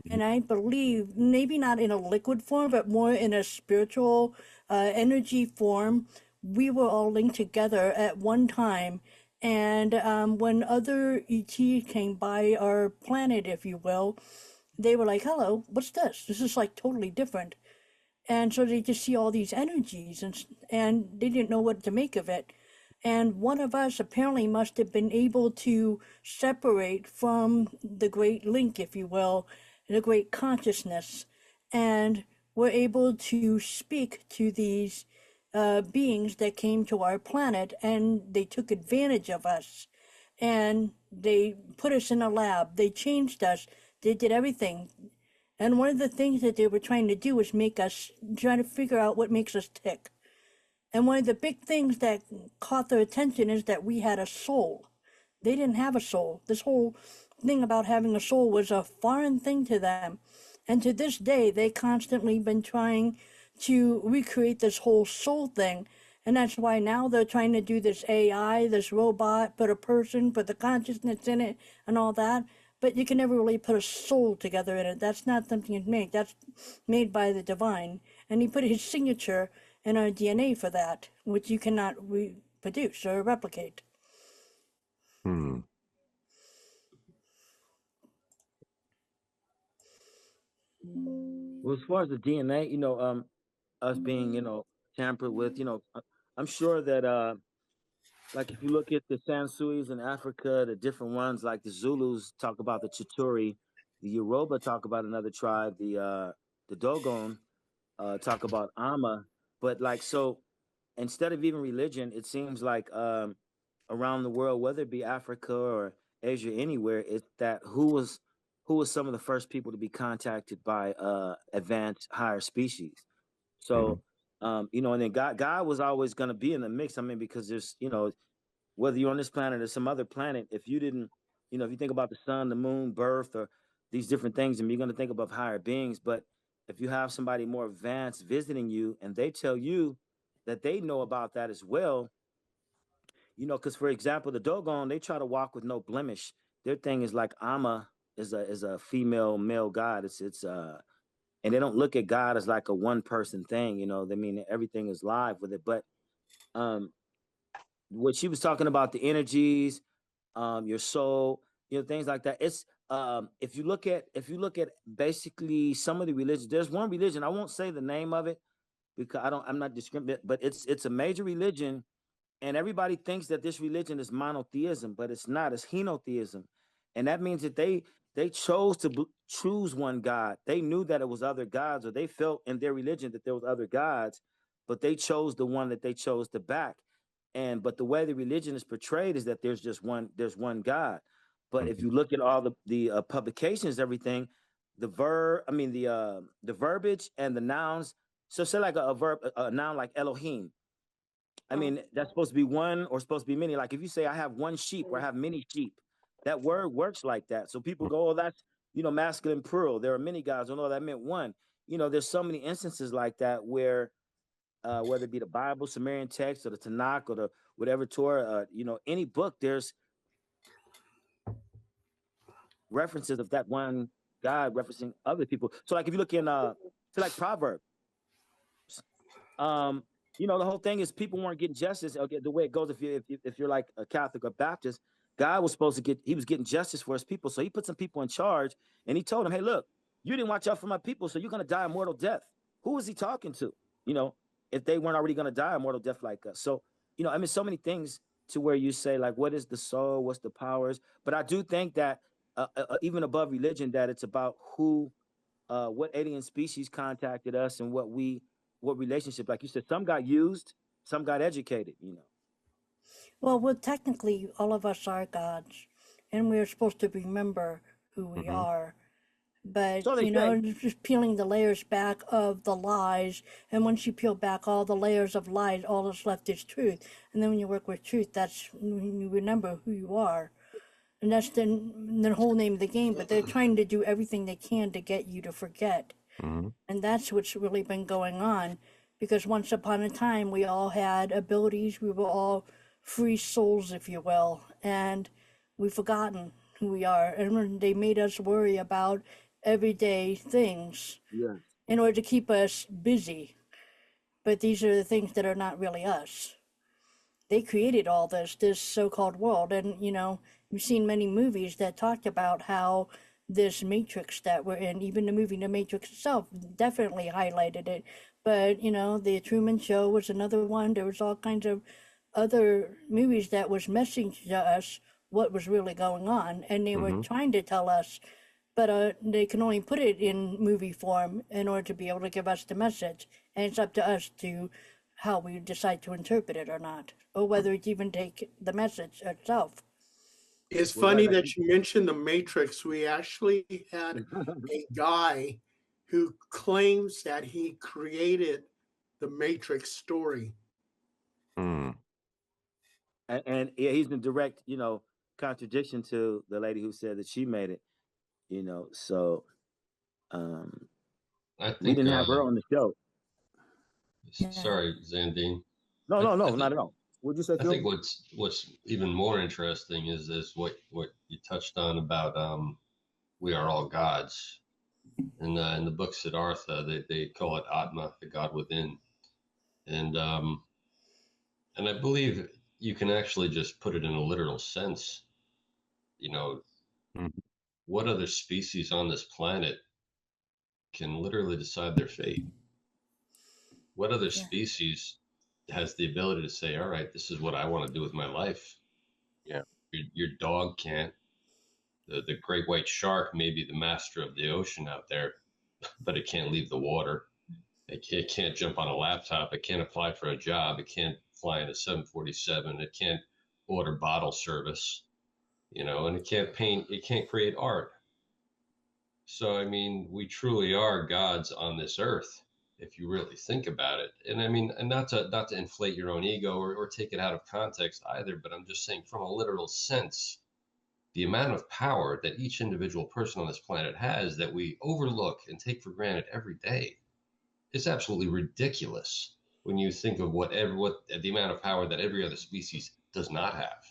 And I believe, maybe not in a liquid form, but more in a spiritual energy form, we were all linked together at one time. And when other ETs came by our planet, if you will, they were like, hello, what's this? This is like totally different. And so they just see all these energies and they didn't know what to make of it. And one of us apparently must have been able to separate from the great link, if you will, the great consciousness, and were able to speak to these beings that came to our planet, and they took advantage of us. And they put us in a lab. They changed us. They did everything. And one of the things that they were trying to do was try to figure out what makes us tick. And one of the big things that caught their attention is that we had a soul. They didn't have a soul. This whole thing about having a soul was a foreign thing to them. And to this day, they constantly been trying to recreate this whole soul thing. And that's why now they're trying to do this AI, this robot, put a person, put the consciousness in it and all that. But you can never really put a soul together in it. That's not something you make. That's made by the divine. And he put his signature in our DNA for that, which you cannot reproduce or replicate. Hmm. Well, as far as the DNA, us being, tampered with, I'm sure that, like if you look at the Sansuis in Africa, the different ones, like the Zulus talk about the Chituri, the Yoruba talk about another tribe, the Dogon talk about Ama, but like so, instead of even religion, it seems like around the world, whether it be Africa or Asia, anywhere, it's that who was some of the first people to be contacted by advanced higher species. Hmm. So and then God was always going to be in the mix. I mean, because there's whether you're on this planet or some other planet, if you didn't, if you think about the sun, the moon, birth, or these different things, and you're going to think about higher beings. But if you have somebody more advanced visiting you and they tell you that they know about that as well, because for example, the Dogon, they try to walk with no blemish. Their thing is like Ama is a female male god. It's and they don't look at God as like a one person thing. They mean everything is live with it. But um, what she was talking about, the energies, your soul, things like that. It's if you look at basically some of the religions, there's one religion, I won't say the name of it because I'm not discriminating, but it's a major religion, and everybody thinks that this religion is monotheism, but it's not. It's henotheism, and that means that they chose to choose one God. They knew that it was other gods, or they felt in their religion that there was other gods, but they chose the one that they chose to back. And but the way the religion is portrayed is that there's one God. But if you look at all the publications, everything, the verbiage and the nouns So say like a verb, a noun like Elohim. I mean, that's supposed to be one or supposed to be many. Like if you say I have one sheep or I have many sheep, that word works like that. So people go, oh, that's, masculine plural. There are many gods. Oh, no, that meant one. There's so many instances like that where, whether it be the Bible, Sumerian text, or the Tanakh, or the whatever Torah, any book, there's references of that one God referencing other people. So like if you look in, like Proverbs, the whole thing is people weren't getting justice. Okay, the way it goes, if you're like a Catholic or Baptist, God was supposed to he was getting justice for his people. So he put some people in charge and he told them, hey, look, you didn't watch out for my people, so you're going to die a mortal death. Who was he talking to? If they weren't already going to die a mortal death like us. So, so many things to where you say, like, what is the soul? What's the powers? But I do think that even above religion, that it's about what alien species contacted us and what relationship, like you said, some got used, some got educated. Well, technically, all of us are gods, and we're supposed to remember who we Mm-hmm. are. But, So they say. just peeling the layers back of the lies, and once you peel back all the layers of lies, all that's left is truth. And then when you work with truth, that's when you remember who you are. And that's the whole name of the game, but they're trying to do everything they can to get you to forget. Mm-hmm. And that's what's really been going on, because once upon a time we all had abilities, we were all free souls, if you will, and we've forgotten who we are. And when they made us worry about everyday things Yeah. in order to keep us busy. But these are the things that are not really us. They created all this so-called world, and you've seen many movies that talked about how this matrix that we're in, even the movie The Matrix itself definitely highlighted it. But the Truman Show was another one. There was all kinds of other movies that was messaging to us what was really going on, and they were Mm-hmm. trying to tell us, but they can only put it in movie form in order to be able to give us the message, and it's up to us to how we decide to interpret it or not, or whether it even take the message itself. It's Well, funny like that you mentioned the Matrix. We actually had a guy who claims that he created the Matrix story. Mm. and yeah, he's in direct, contradiction to the lady who said that she made it. So I we think. didn't have her on the show. Yeah. Sorry, Xandean. No, I not think, at all. What'd you say, I Phil? think what's even more interesting is what you touched on about we are all gods. In the book Siddhartha, they call it Atma, the God within, and I believe you can actually just put it in a literal sense. Mm-hmm. What other species on this planet can literally decide their fate? What other Yeah. species has the ability to say, all right, this is what I want to do with my life? Yeah. Your dog can't. The great white shark may be the master of the ocean out there, but it can't leave the water. It can't jump on a laptop. It can't apply for a job. It can't fly in a 747. It can't order bottle service, and it can't paint. It can't create art. So, I mean, we truly are gods on this earth, if you really think about it. And I mean, and not to inflate your own ego or take it out of context either, but I'm just saying from a literal sense, the amount of power that each individual person on this planet has that we overlook and take for granted every day is absolutely ridiculous when you think of what the amount of power that every other species does not have.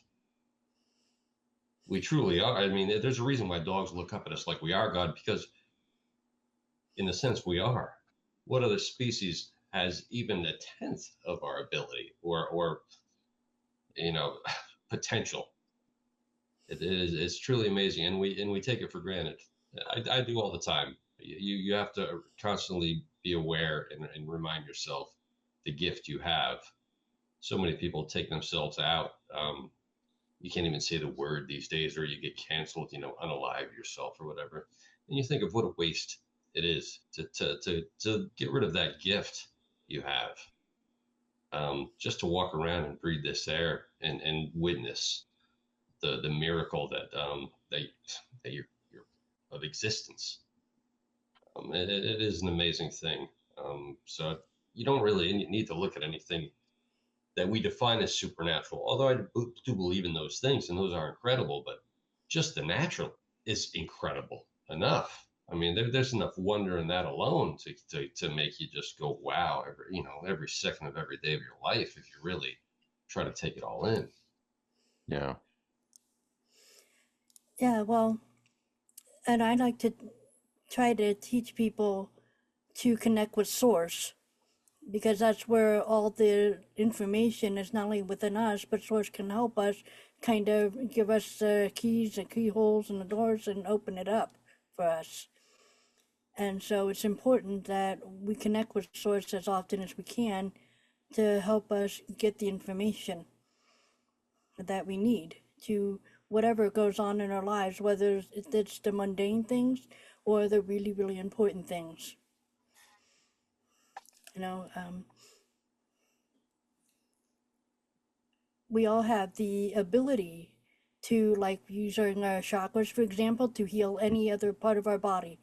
We truly are. I mean, there's a reason why dogs look up at us like we are God, because in a sense we are. What other species has even a tenth of our ability or potential? It's truly amazing, and we take it for granted. I do all the time. You have to constantly be aware and remind yourself the gift you have. So many people take themselves out. You can't even say the word these days, or you get canceled. Unalive yourself or whatever. And you think of what a waste it is to get rid of that gift you have. Just to walk around and breathe this air and witness the miracle that you're of existence. It is an amazing thing. So you don't really need to look at anything that we define as supernatural, although I do believe in those things, and those are incredible, but just the natural is incredible enough. I mean, there's enough wonder in that alone to make you just go, wow, every second of every day of your life, if you really try to take it all in. Yeah. Yeah, well, and I like to try to teach people to connect with source, because that's where all the information is not only within us, but source can help us kind of give us the keys and keyholes and the doors and open it up for us. And so it's important that we connect with source as often as we can to help us get the information that we need to whatever goes on in our lives, whether it's the mundane things or the really, really important things. You know, we all have the ability to, like using our chakras, for example, to heal any other part of our body.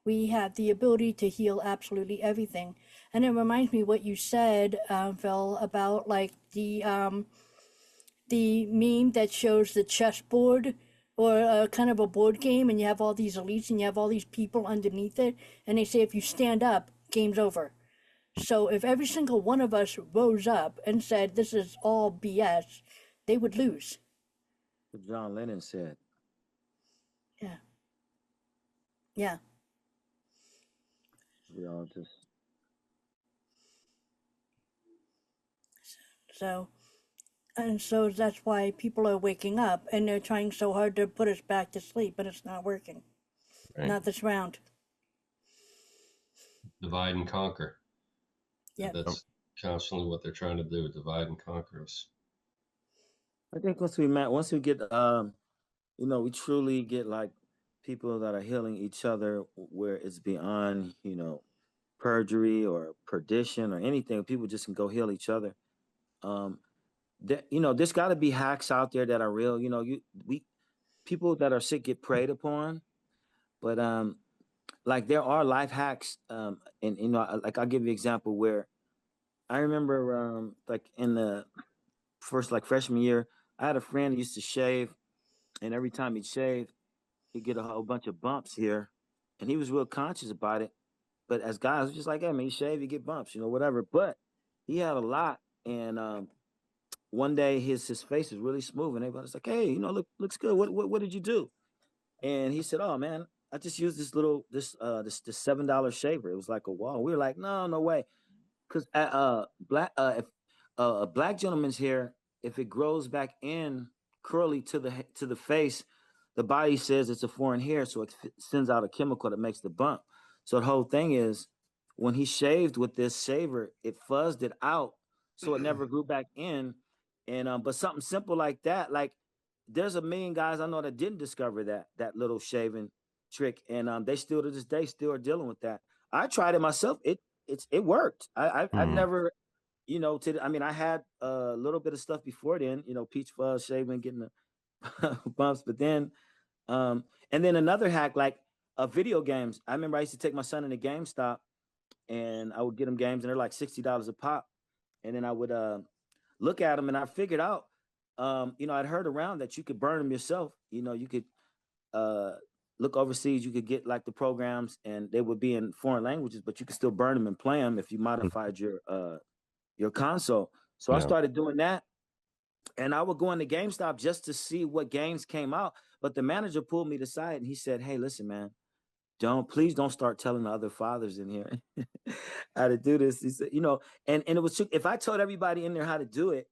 We have the ability to heal absolutely everything. And it reminds me what you said, Phil, about like the meme that shows the chessboard or kind of a board game, and you have all these elites and you have all these people underneath it, and they say if you stand up, game's over. So if every single one of us rose up and said this is all BS, they would lose. What John Lennon said. Yeah. Yeah. We all just. So, and so that's why people are waking up and they're trying so hard to put us back to sleep, but it's not working. Right? Not this round. Divide and conquer. Yeah. That's constantly what they're trying to do: divide and conquer us. I think once we get, we truly get like people that are healing each other, where it's beyond, perjury or perdition or anything. People just can go heal each other. There's got to be hacks out there that are real. People that are sick get preyed upon, but like there are life hacks. And like I'll give you an example where I remember like in the first like freshman year, I had a friend who used to shave, and every time he'd shave, he'd get a whole bunch of bumps here, and he was real conscious about it. But as guys, just like, hey man, you shave, you get bumps, whatever. But he had a lot, and one day his face is really smooth, and everybody's like, hey, looks good. What did you do? And he said, oh man, I just used this $7 shaver. It was like a wall. We were like, no way, because if a black gentleman's hair, if it grows back in curly to the face, the body says it's a foreign hair, so it sends out a chemical that makes the bump. So the whole thing is, when he shaved with this shaver, it fuzzed it out, so it never grew back in. And but something simple like that, like there's a million guys I know that didn't discover that little shaving trick, and they still to this day still are dealing with that. I tried it myself. It worked. I've never, I had a little bit of stuff before then, peach fuzz, shaving, getting the bumps, but then, and then another hack, like video games. I remember I used to take my son into GameStop, and I would get him games, and they're like $60 a pop, and then I would look at them, and I figured out, I'd heard around that you could burn them yourself. You could look overseas, you could get like the programs, and they would be in foreign languages, but you could still burn them and play them if you modified your console. So I started doing that, and I would go into GameStop just to see what games came out. But the manager pulled me to the side, and he said, hey, listen, man, please don't start telling the other fathers in here how to do this. He said, and it was, if I told everybody in there how to do it,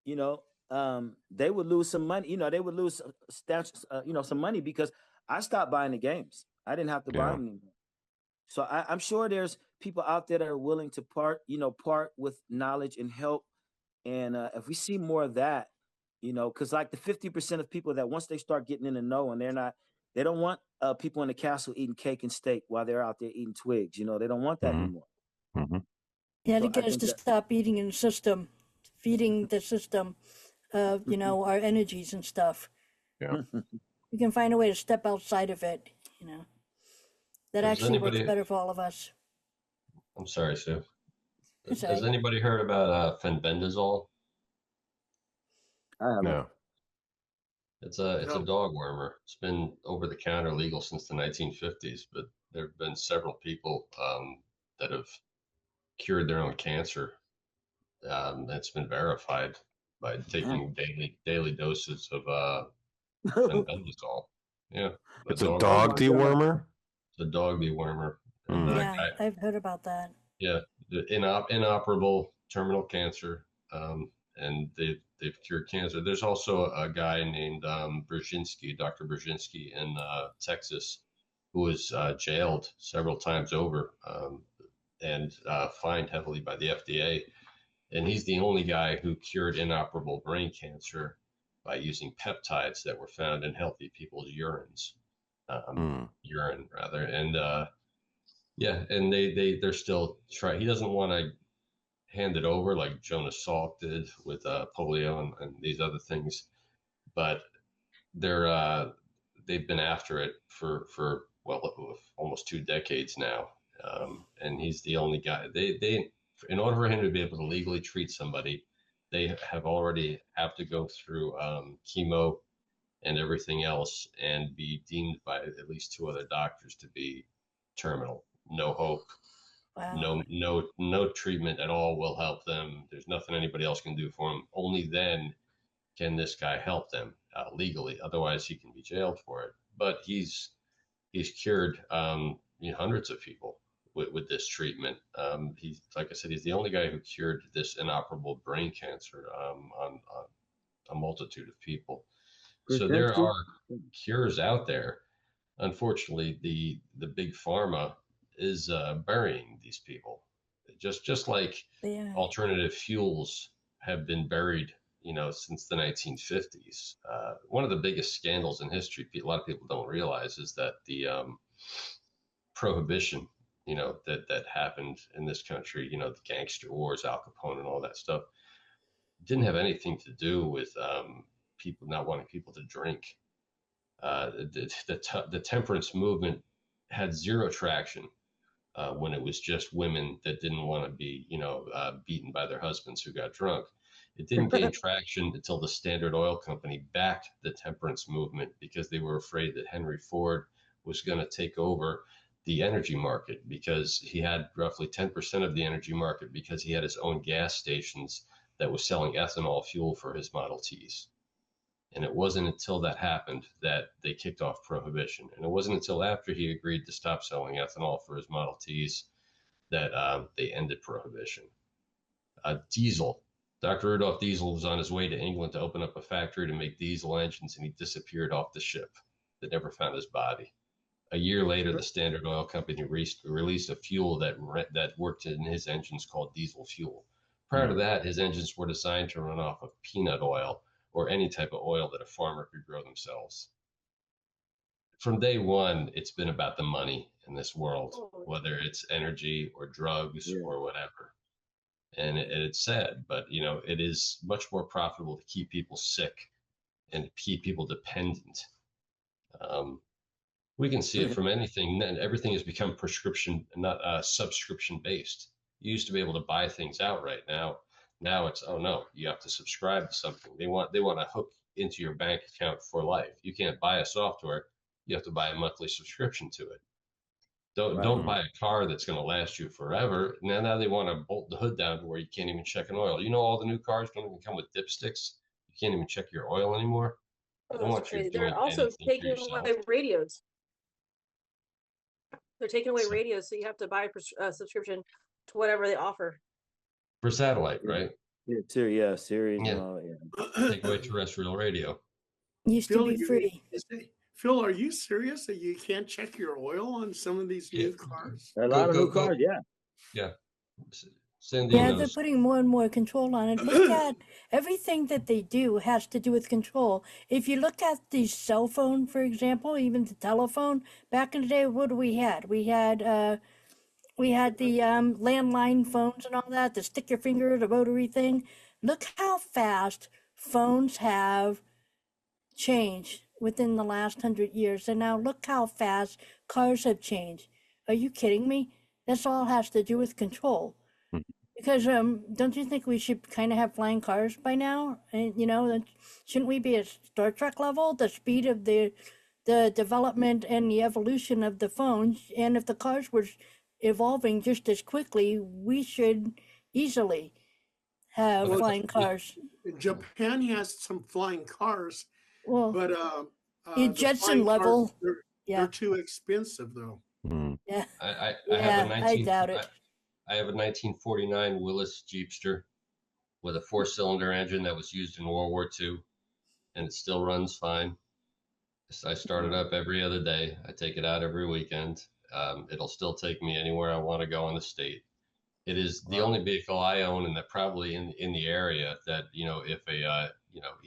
they would lose some money. They would lose some money, because I stopped buying the games. I didn't have to buy them anymore. So I'm sure there's people out there that are willing to part with knowledge and help. And if we see more of that, because like the 50% of people that once they start getting in the know, and they don't want people in the castle eating cake and steak while they're out there eating twigs. They don't want that anymore. Yeah, So to get us to stop eating in the system, feeding the system of, our energies and stuff. Yeah. We can find a way to step outside of it, that Does actually anybody- works better for all of us. I'm sorry, Sue. Has Sorry. anybody heard about fenbendazole? I haven't. No. It's a No. dog wormer. It's been over the counter legal since the 1950s, but there have been several people that have cured their own cancer. It's been verified by taking daily doses of fenbendazole. Yeah, a It's a dog dog my God. dewormer? It's a dog dewormer. And Mm. Yeah, I've heard about that. yeah, the inoperable terminal cancer, and they've cured cancer. There's also a guy named Brzezinski, Dr. Brzezinski in Texas, who was jailed several times over and fined heavily by the FDA. And he's the only guy who cured inoperable brain cancer by using peptides that were found in healthy people's urine rather. And yeah, and they're still trying. He doesn't want to hand it over like Jonas Salk did with polio and these other things, but they've been after it for well almost 2 decades now, and he's the only guy. They in order for him to be able to legally treat somebody, they have already have to go through chemo and everything else and be deemed by at least 2 other doctors to be terminal, no hope, Wow. no treatment at all will help them. There's nothing anybody else can do for them. Only then can this guy help them legally. Otherwise, he can be jailed for it. But he's cured hundreds of people with this treatment. He's like I said, he's the only guy who cured this inoperable brain cancer on a multitude of people. So there Brzezinski? are cures out there. Unfortunately, the big pharma is burying these people, just like Yeah. alternative fuels have been buried, since the 1950s. One of the biggest scandals in history, a lot of people don't realize, is that the prohibition, that happened in this country, the gangster wars, Al Capone, and all that stuff, didn't have anything to do with people not wanting people to drink. The temperance movement had zero traction when it was just women that didn't want to be, beaten by their husbands who got drunk. It didn't gain traction until the Standard Oil Company backed the temperance movement because they were afraid that Henry Ford was going to take over the energy market because he had roughly 10% of the energy market because he had his own gas stations that was selling ethanol fuel for his Model Ts. And it wasn't until that happened that they kicked off prohibition. And it wasn't until after he agreed to stop selling ethanol for his Model Ts that they ended prohibition. Diesel. Dr. Rudolph Diesel was on his way to England to open up a factory to make diesel engines, and he disappeared off the ship. They never found his body. A year later, the Standard Oil Company released a fuel that worked in his engines called diesel fuel. Prior to that, his engines were designed to run off of peanut oil or any type of oil that a farmer could grow themselves. From day one, it's been about the money in this world, whether it's energy or drugs or whatever. And it's sad, but it is much more profitable to keep people sick and to keep people dependent. We can see it from anything. Everything has become prescription, not subscription based. You used to be able to buy things outright. Now it's, oh no, you have to subscribe to something. They want to hook into your bank account for life. You can't buy a software. You have to buy a monthly subscription to it. Don't buy a car that's going to last you forever. Now they want to bolt the hood down to where you can't even check an oil. All the new cars don't even come with dipsticks. You can't even check your oil anymore. I don't want you doing They're also anything for taking yourself. away radios. They're taking away radios, so you have to buy a subscription to whatever they offer. For satellite, right? Yeah, Sirius Yeah. and all that. Take away terrestrial radio. Used to Phil, be free. Phil, are you serious that you can't check your oil on some of these new cars? A lot of new cars, yeah. Yeah. Xandean Yeah, they're knows. putting more and more control on it. Look at everything that they do has to do with control. If you look at the cell phone, for example, even the telephone, back in the day, what do we had? We had the landline phones and all that, the stick your finger, the rotary thing. Look how fast phones have changed within the last 100 years. And now look how fast cars have changed. Are you kidding me? This all has to do with control. Mhm. Because don't you think we should kind of have flying cars by now? And shouldn't we be at Star Trek level? The speed of the development and the evolution of the phones, and if the cars were evolving just as quickly, we should easily have Well, flying cars. Japan has some flying cars, Well, but the Jetson flying cars level, they're yeah, too expensive though. Mm. yeah, I have a yeah. I 19 doubt it. I have a 1949 Willis Jeepster with a 4-cylinder engine that was used in World War II, and it still runs fine. I start it up every other day. I take it out every weekend. It'll still take me anywhere I want to go in the state. It is the only vehicle I own, and that probably in the area that if a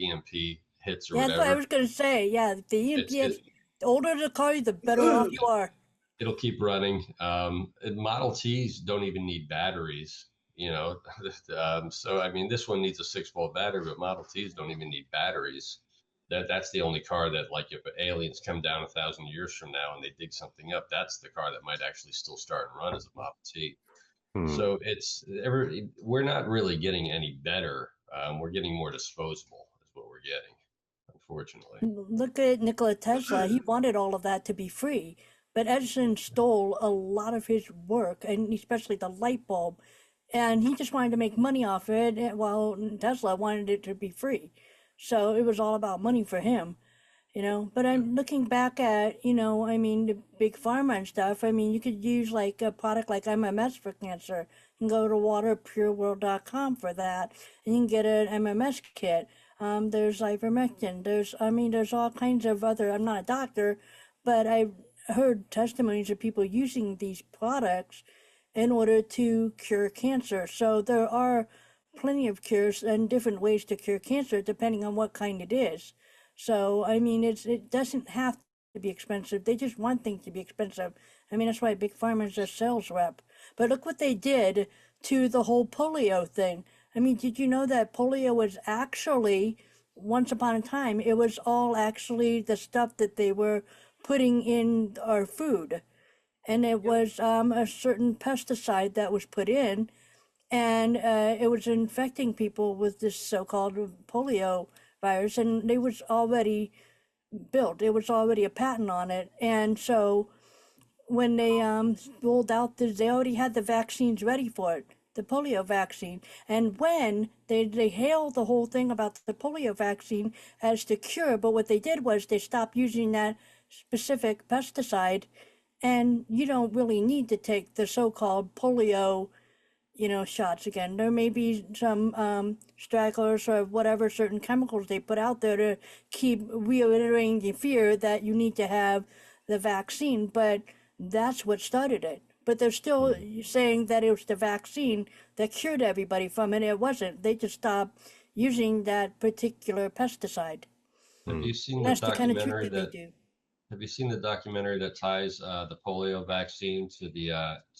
EMP hits or Yeah, that's what I whatever, was gonna say. Yeah, the it's EMP, the older the car, the better off you are. it'll keep running. Model Ts don't even need batteries, so I mean, this one needs a 6-volt battery, but Model Ts don't even need batteries. That's the only car that, like, if aliens come down 1,000 years from now and they dig something up, that's the car that might actually still start and run as a Model T. Mm. So we're not really getting any better. We're getting more disposable, is what we're getting, unfortunately. Look at Nikola Tesla. He wanted all of that to be free, but Edison stole a lot of his work, and especially the light bulb, and he just wanted to make money off it, while Tesla wanted it to be free. So it was all about money for him. But I'm looking back at, I mean, the big pharma and stuff. I mean, you could use like a product like MMS for cancer. You can go to waterpureworld.com for that, and you can get an MMS kit. There's ivermectin. There's all kinds of other. I'm not a doctor, but I've heard testimonies of people using these products in order to cure cancer. So there are plenty of cures and different ways to cure cancer depending on what kind it is. So I mean, it doesn't have to be expensive. They just want things to be expensive. I mean, that's why Big Pharma is a sales rep. But look what they did to the whole polio thing. I mean, did you know that polio was actually, once upon a time, it was all actually the stuff that they were putting in our food, and it was a certain pesticide that was put in, and it was infecting people with this so-called polio virus, and it was already built. It was already a patent on it, and so when they rolled out this, they already had the vaccines ready for it, the polio vaccine. And when they hailed the whole thing about the polio vaccine as the cure, but what they did was they stopped using that specific pesticide, and you don't really need to take the so-called polio shots again. There may be some stragglers or whatever certain chemicals they put out there to keep reiterating the fear that you need to have the vaccine, but that's what started it. But they're still saying that it was the vaccine that cured everybody from it. It wasn't. They just stopped using that particular pesticide. Have Mm. you seen the That's the kind of documentary treatment they that do. Have you seen the documentary that ties the polio vaccine to the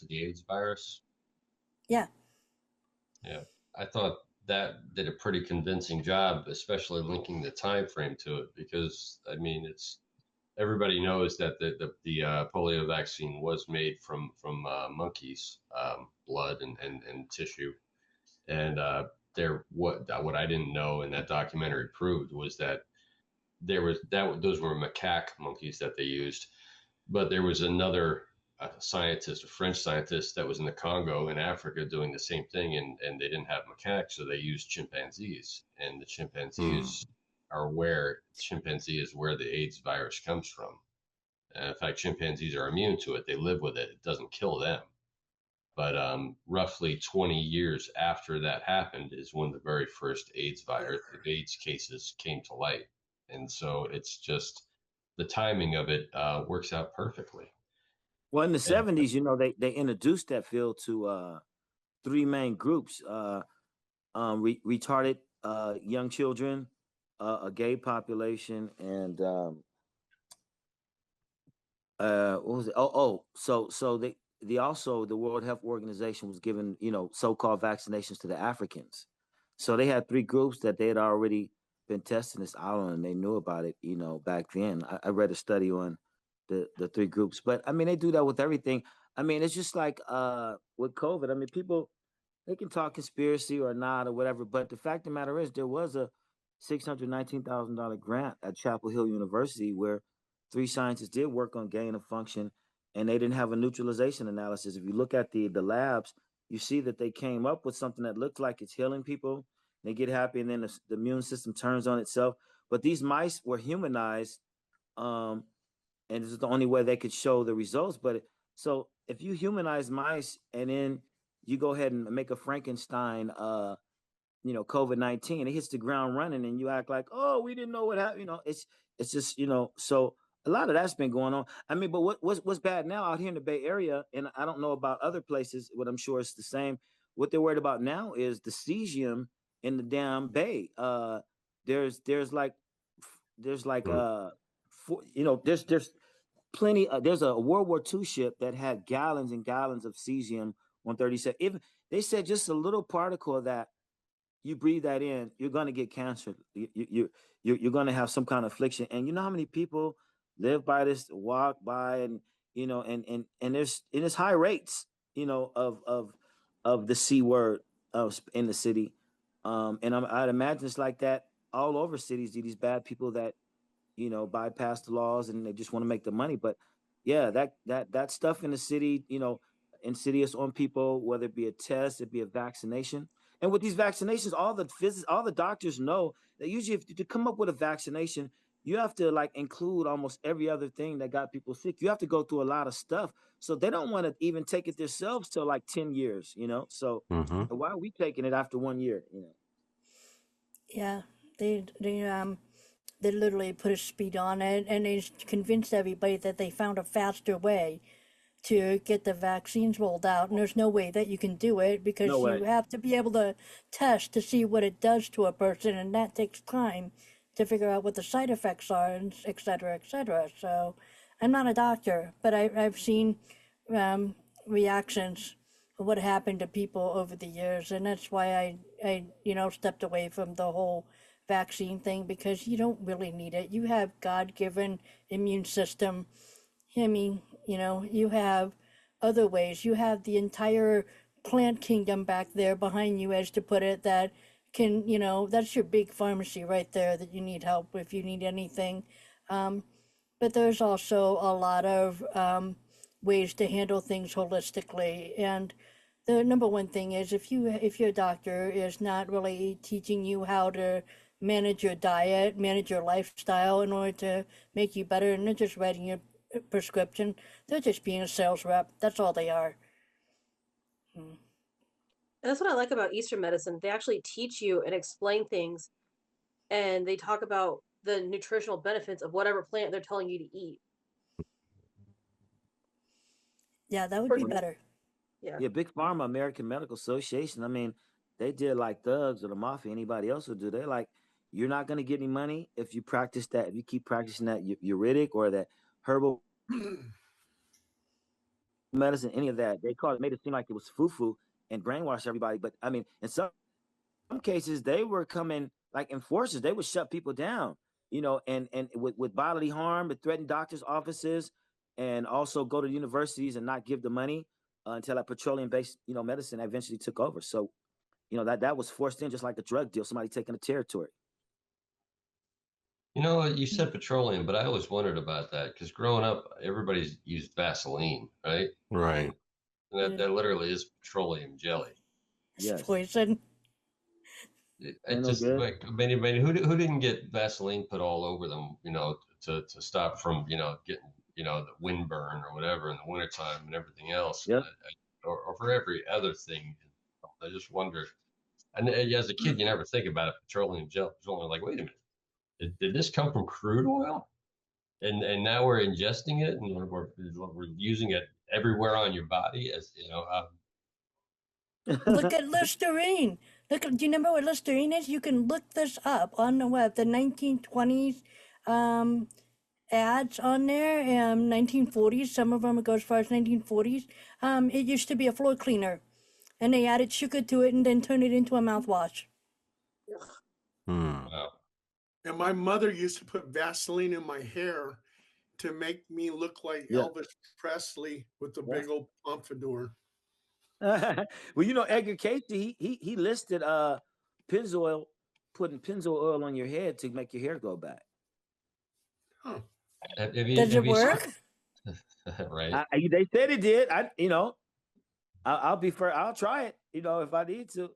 AIDS virus? Yeah. Yeah, I thought that did a pretty convincing job, especially linking the time frame to it, because I mean, it's everybody knows that the polio vaccine was made from monkeys' blood and tissue, and there what I didn't know, and that documentary proved, was that those were macaque monkeys that they used, but there was another scientist, a French scientist, that was in the Congo in Africa doing the same thing, and they didn't have macaques, so they used chimpanzees, and the chimpanzees are where chimpanzee is where the AIDS virus comes from. In fact, chimpanzees are immune to it; they live with it; it doesn't kill them. But roughly 20 years after that happened is when the very first AIDS cases came to light. And so it's just the timing of it works out perfectly. Well, in the And 70s, they introduced that field to three main groups: retarded young children, a gay population, and what was it? So they also, the World Health Organization was giving so-called vaccinations to the Africans. So they had three groups that they had already been testing this out on, and they knew about it back then. I read a study on the three groups, but I mean, they do that with everything. I mean, it's just like with COVID. I mean, people they can talk conspiracy or not or whatever, but the fact of the matter is, there was a $619,000 grant at Chapel Hill University where three scientists did work on gain of function, and they didn't have a neutralization analysis. If you look at the labs, you see that they came up with something that looks like it's healing people. They get happy, and then the immune system turns on itself. But these mice were humanized, um, and this is the only way they could show the results. But so if you humanize mice and then you go ahead and make a Frankenstein, COVID-19, it hits the ground running, and you act like, oh, we didn't know what happened. It's just so a lot of that's been going on. I mean, but what's bad now out here in the Bay Area, and I don't know about other places, but I'm sure it's the same. What they're worried about now is the cesium in the damn bay. There's like Hmm. there's plenty. There's a World War II ship that had gallons and gallons of cesium 137. Even they said just a little particle of that, you breathe that in, you're going to get cancer. You're going to have some kind of affliction. And you know how many people live by this, walk by, and there's high rates, of the C word in the city. And I'd imagine it's like that all over cities. These bad people that bypass the laws and they just want to make the money. But yeah, that stuff in the city, insidious on people, whether it be a test, it be a vaccination. And with these vaccinations, all the doctors know that usually if to come up with a vaccination, you have to like include almost every other thing that got people sick. You have to go through a lot of stuff. So they don't want to even take it themselves till like 10 years, So Hmm. why are we taking it after 1 year, Yeah, they literally put a speed on it, and they convinced everybody that they found a faster way to get the vaccines rolled out. And there's no way that you can do it No because you way. have to be able to test to see what it does to a person, and that takes time to figure out what the side effects are, and et cetera, et cetera. So I'm not a doctor, but I've seen um, reactions of what happened to people over the years, and that's why I stepped away from the whole vaccine thing, because you don't really need it. You have God-given immune system. I mean, you have other ways. You have the entire plant kingdom back there behind you, as to put it, that can, that's your big pharmacy right there that you need help if you need anything. Um, but there's also a lot of ways to handle things holistically. And the number one thing is, if your doctor is not really teaching you how to manage your diet, manage your lifestyle in order to make you better, and they're just writing you a prescription, they're just being a sales rep. That's all they are. And that's what I like about Eastern medicine. They actually teach you and explain things, and they talk about the nutritional benefits of whatever plant they're telling you to eat. Yeah, that would For be Well, better. yeah, yeah, Big Pharma, American Medical Association. I mean, they did like thugs or the mafia. Anybody else would do. They're like, you're not going to get any money if you practice that. If you keep practicing that uridic or that herbal medicine, any of that. Made it seem like it was foo-foo and brainwash everybody. But I mean, in some cases, they were coming like enforcers. They would shut people down, and with bodily harm, to threaten doctors' offices, and also go to universities and not give the money until that petroleum-based, medicine eventually took over. So, that was forced in just like a drug deal, somebody taking a territory. You said petroleum, but I always wondered about that because growing up, everybody's used Vaseline, right? Right. And that literally is petroleum jelly. It's Yes. poison. I Ain't no just good. like, I mean, who didn't get Vaseline put all over them, to stop from, getting, the windburn or whatever in the wintertime and everything else, Yep. or for every other thing. I just wonder. And as a kid, you never think about it. Petroleum jelly. It's only like, wait a minute, did this come from crude oil? And now we're ingesting it and we're using it everywhere on your body, as Look at Listerine. Do you remember what Listerine is? You can look this up on the web. The 1920s um, ads on there, 1940s. Some of them go as far as 1940s. It used to be a floor cleaner, and they added sugar to it and then turned it into a mouthwash. Hmm. wow. And my mother used to put Vaseline in my hair to make me look like Yeah. Elvis Presley with the big old pompadour. Well, you know, Edgar Casey, he listed Pennzoil, putting Pennzoil oil on your head to make your hair grow back. Huh. Does it work? Right. They said it did. I'll be fair. I'll try it. You know, if I need to.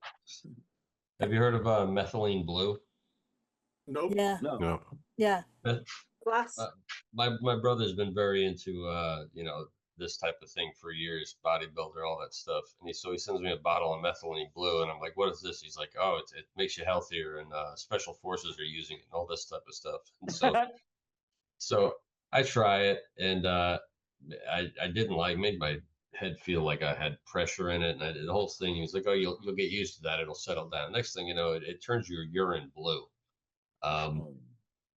Have you heard of methylene blue? Nope. Yeah. No. Yeah. Glass. My brother's been very into this type of thing for years, bodybuilder, all that stuff. And so he sends me a bottle of methylene blue, and I'm like, "What is this?" He's like, "Oh, it makes you healthier, and special forces are using it, and all this type of stuff." And so I try it, and I didn't made my head feel like I had pressure in it, and the whole thing. He was like, "Oh, you'll get used to that; it'll settle down." Next thing you know, it turns your urine blue.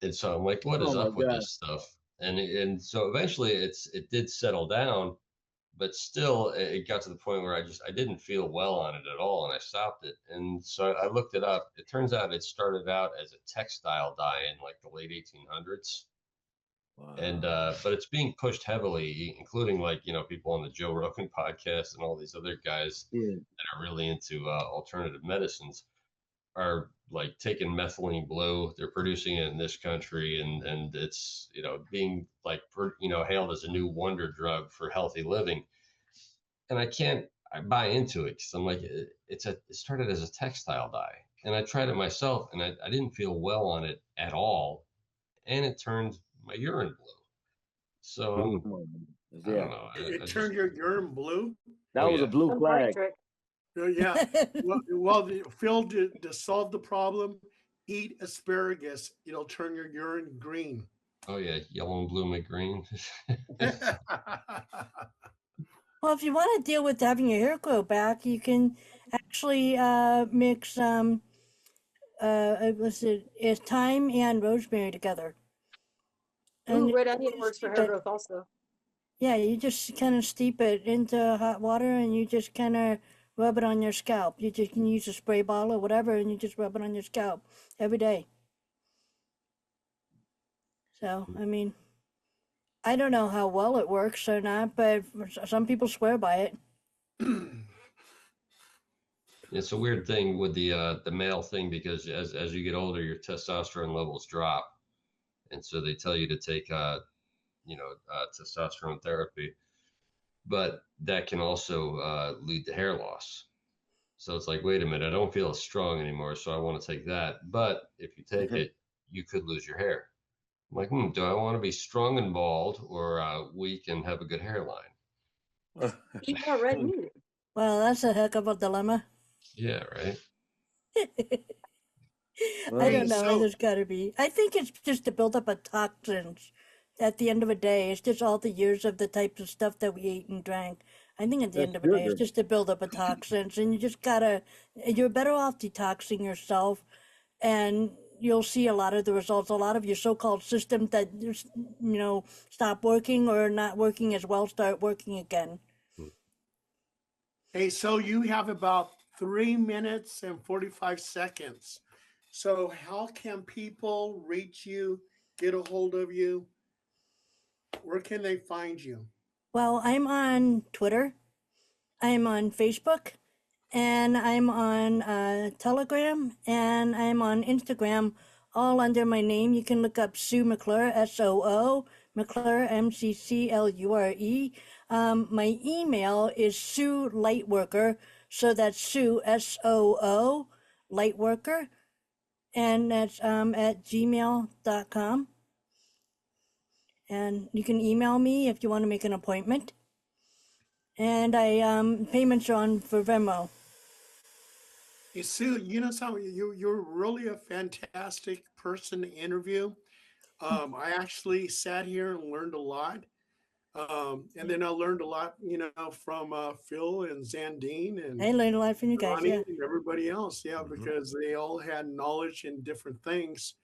And so I'm like, what is up with this stuff? And so eventually it did settle down, but still it got to the point where I didn't feel well on it at all, and I stopped it. And so I looked it up. It turns out it started out as a textile dye in like the late 1800s. Wow. And but it's being pushed heavily, including like people on the Joe Rogan podcast and all these other guys that are really into alternative medicines are like taking methylene blue. They're producing it in this country, and it's being like hailed as a new wonder drug for healthy living. And I buy into it because I'm like, it started as a textile dye, and I tried it myself, and I didn't feel well on it at all, and it turned my urine blue. So I don't know. It turned your urine blue. That was a blue flag. Yeah. Well, Phil, to solve the problem, eat asparagus. It'll turn your urine green. Oh yeah, yellow and blue make green. Well, if you want to deal with having your hair grow back, you can actually mix it's thyme and rosemary together. Ooh, red onion works for hair growth also. Yeah, you just kind of steep it into hot water, and you just kind of rub it on your scalp. You just can use a spray bottle or whatever, and you just rub it on your scalp every day. So, I mean, I don't know how well it works or not, but some people swear by it. It's a weird thing with the male thing, because as you get older, your testosterone levels drop, and so they tell you to take testosterone therapy, but that can also lead to hair loss. So it's like, wait a minute, I don't feel as strong anymore, so I want to take that. But if you take it, you could lose your hair. I'm like, do I want to be strong and bald, or weak and have a good hairline? Eat more red meat. Well, that's a heck of a dilemma. Yeah, right. I don't know. There's got to be. I think it's just the buildup of toxins. At the end of the day, it's just all the years of the types of stuff that we ate and drank. I think at the end of the day, it's just the buildup of toxins, and you're better off detoxing yourself, and you'll see a lot of the results. A lot of your so-called systems that stop working or not working as well start working again. Hey, so you have about 3 minutes and 45 seconds. So how can people reach you, get a hold of you? Where can they find you? Well, I'm on Twitter, I'm on Facebook, and I'm on Telegram, and I'm on Instagram, all under my name. You can look up Soo McClure, SOO, McClure, MCCLURE. My email is Soo Lightworker, so that's Soo, SOO, Lightworker, and that's at gmail.com. And you can email me if you want to make an appointment. And payments are on for Venmo. Hey, Soo, you're really a fantastic person to interview. I actually sat here and learned a lot. And then I learned a lot, from Phil and Xandean and I learned a lot from you guys, Donny yeah. and everybody else, because they all had knowledge in different things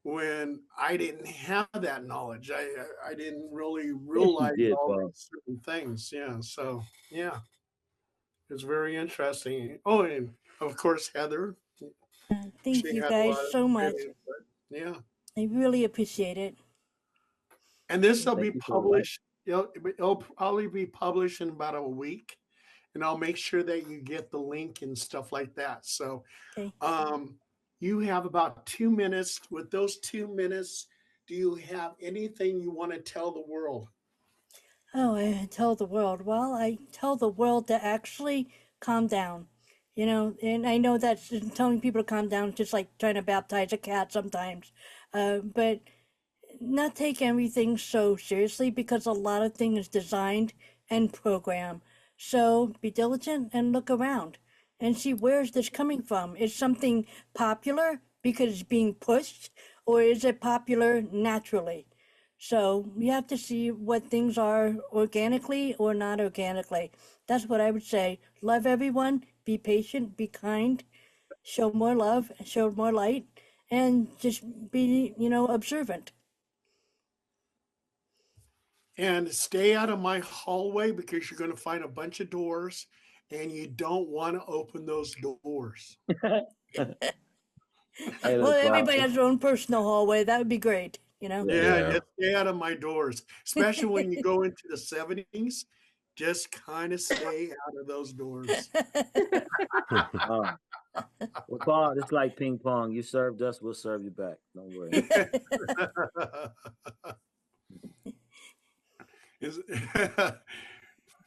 when I didn't have that knowledge. I didn't really realize all these certain things. Yeah, so yeah, it's very interesting. Oh, and of course Heather. Thank you guys so much. Yeah, I really appreciate it. And this will be Thank you for the light. published. It'll probably be published in about a week, and I'll make sure that you get the link and stuff like that. So, Okay. you have about 2 minutes. With those 2 minutes, do you have anything you want to tell the world? Oh, I tell the world. Well, I tell the world to actually calm down. You know, and I know that telling people to calm down is just like trying to baptize a cat sometimes. But not take everything so seriously because a lot of things is designed and programmed. So be diligent and look around and see where is this coming from. Is something popular because it's being pushed, or is it popular naturally? So you have to see what things are organically or not organically. That's what I would say. Love everyone, be patient, be kind, show more love, show more light, and just be, observant. And stay out of my hallway because you're going to find a bunch of doors, and you don't want to open those doors. Hey, Well, look, everybody Bob. has their own personal hallway. That would be great, Yeah, Yeah. just stay out of my doors, especially when you go into the 70s. Just kind of stay out of those doors. Well, Bob, it's like ping pong. You served us, we'll serve you back. Don't worry. Is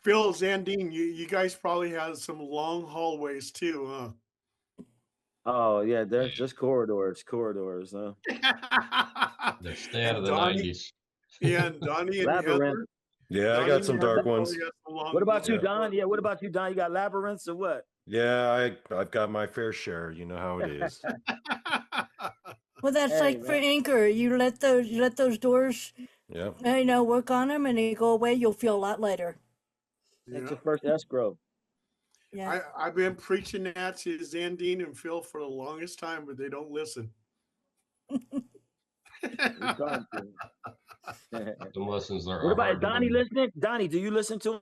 Phil, Xandean, you guys probably have some long hallways too, huh? Oh yeah, there's just corridors, huh? Let's stay out And of the Donnie, 90s. yeah, and Donnie and Labyrinth. Heather. Yeah, I Donnie got and some Heather dark probably ones. have some long What about you, Yeah. Don? Yeah, what about you, Don? You got labyrinths or what? Yeah, I've got my fair share. You know how it is. Well, that's Hey, like for man. anchor. You let those doors, Yeah. work on them, and they go away. You'll feel a lot lighter. That's Yeah. your first escrow. Yeah. I've been preaching that to Xandean and Phil for the longest time, but they don't listen. We talking to him. Some lessons are What about hard to Donnie learn. listening? Donnie, do you listen to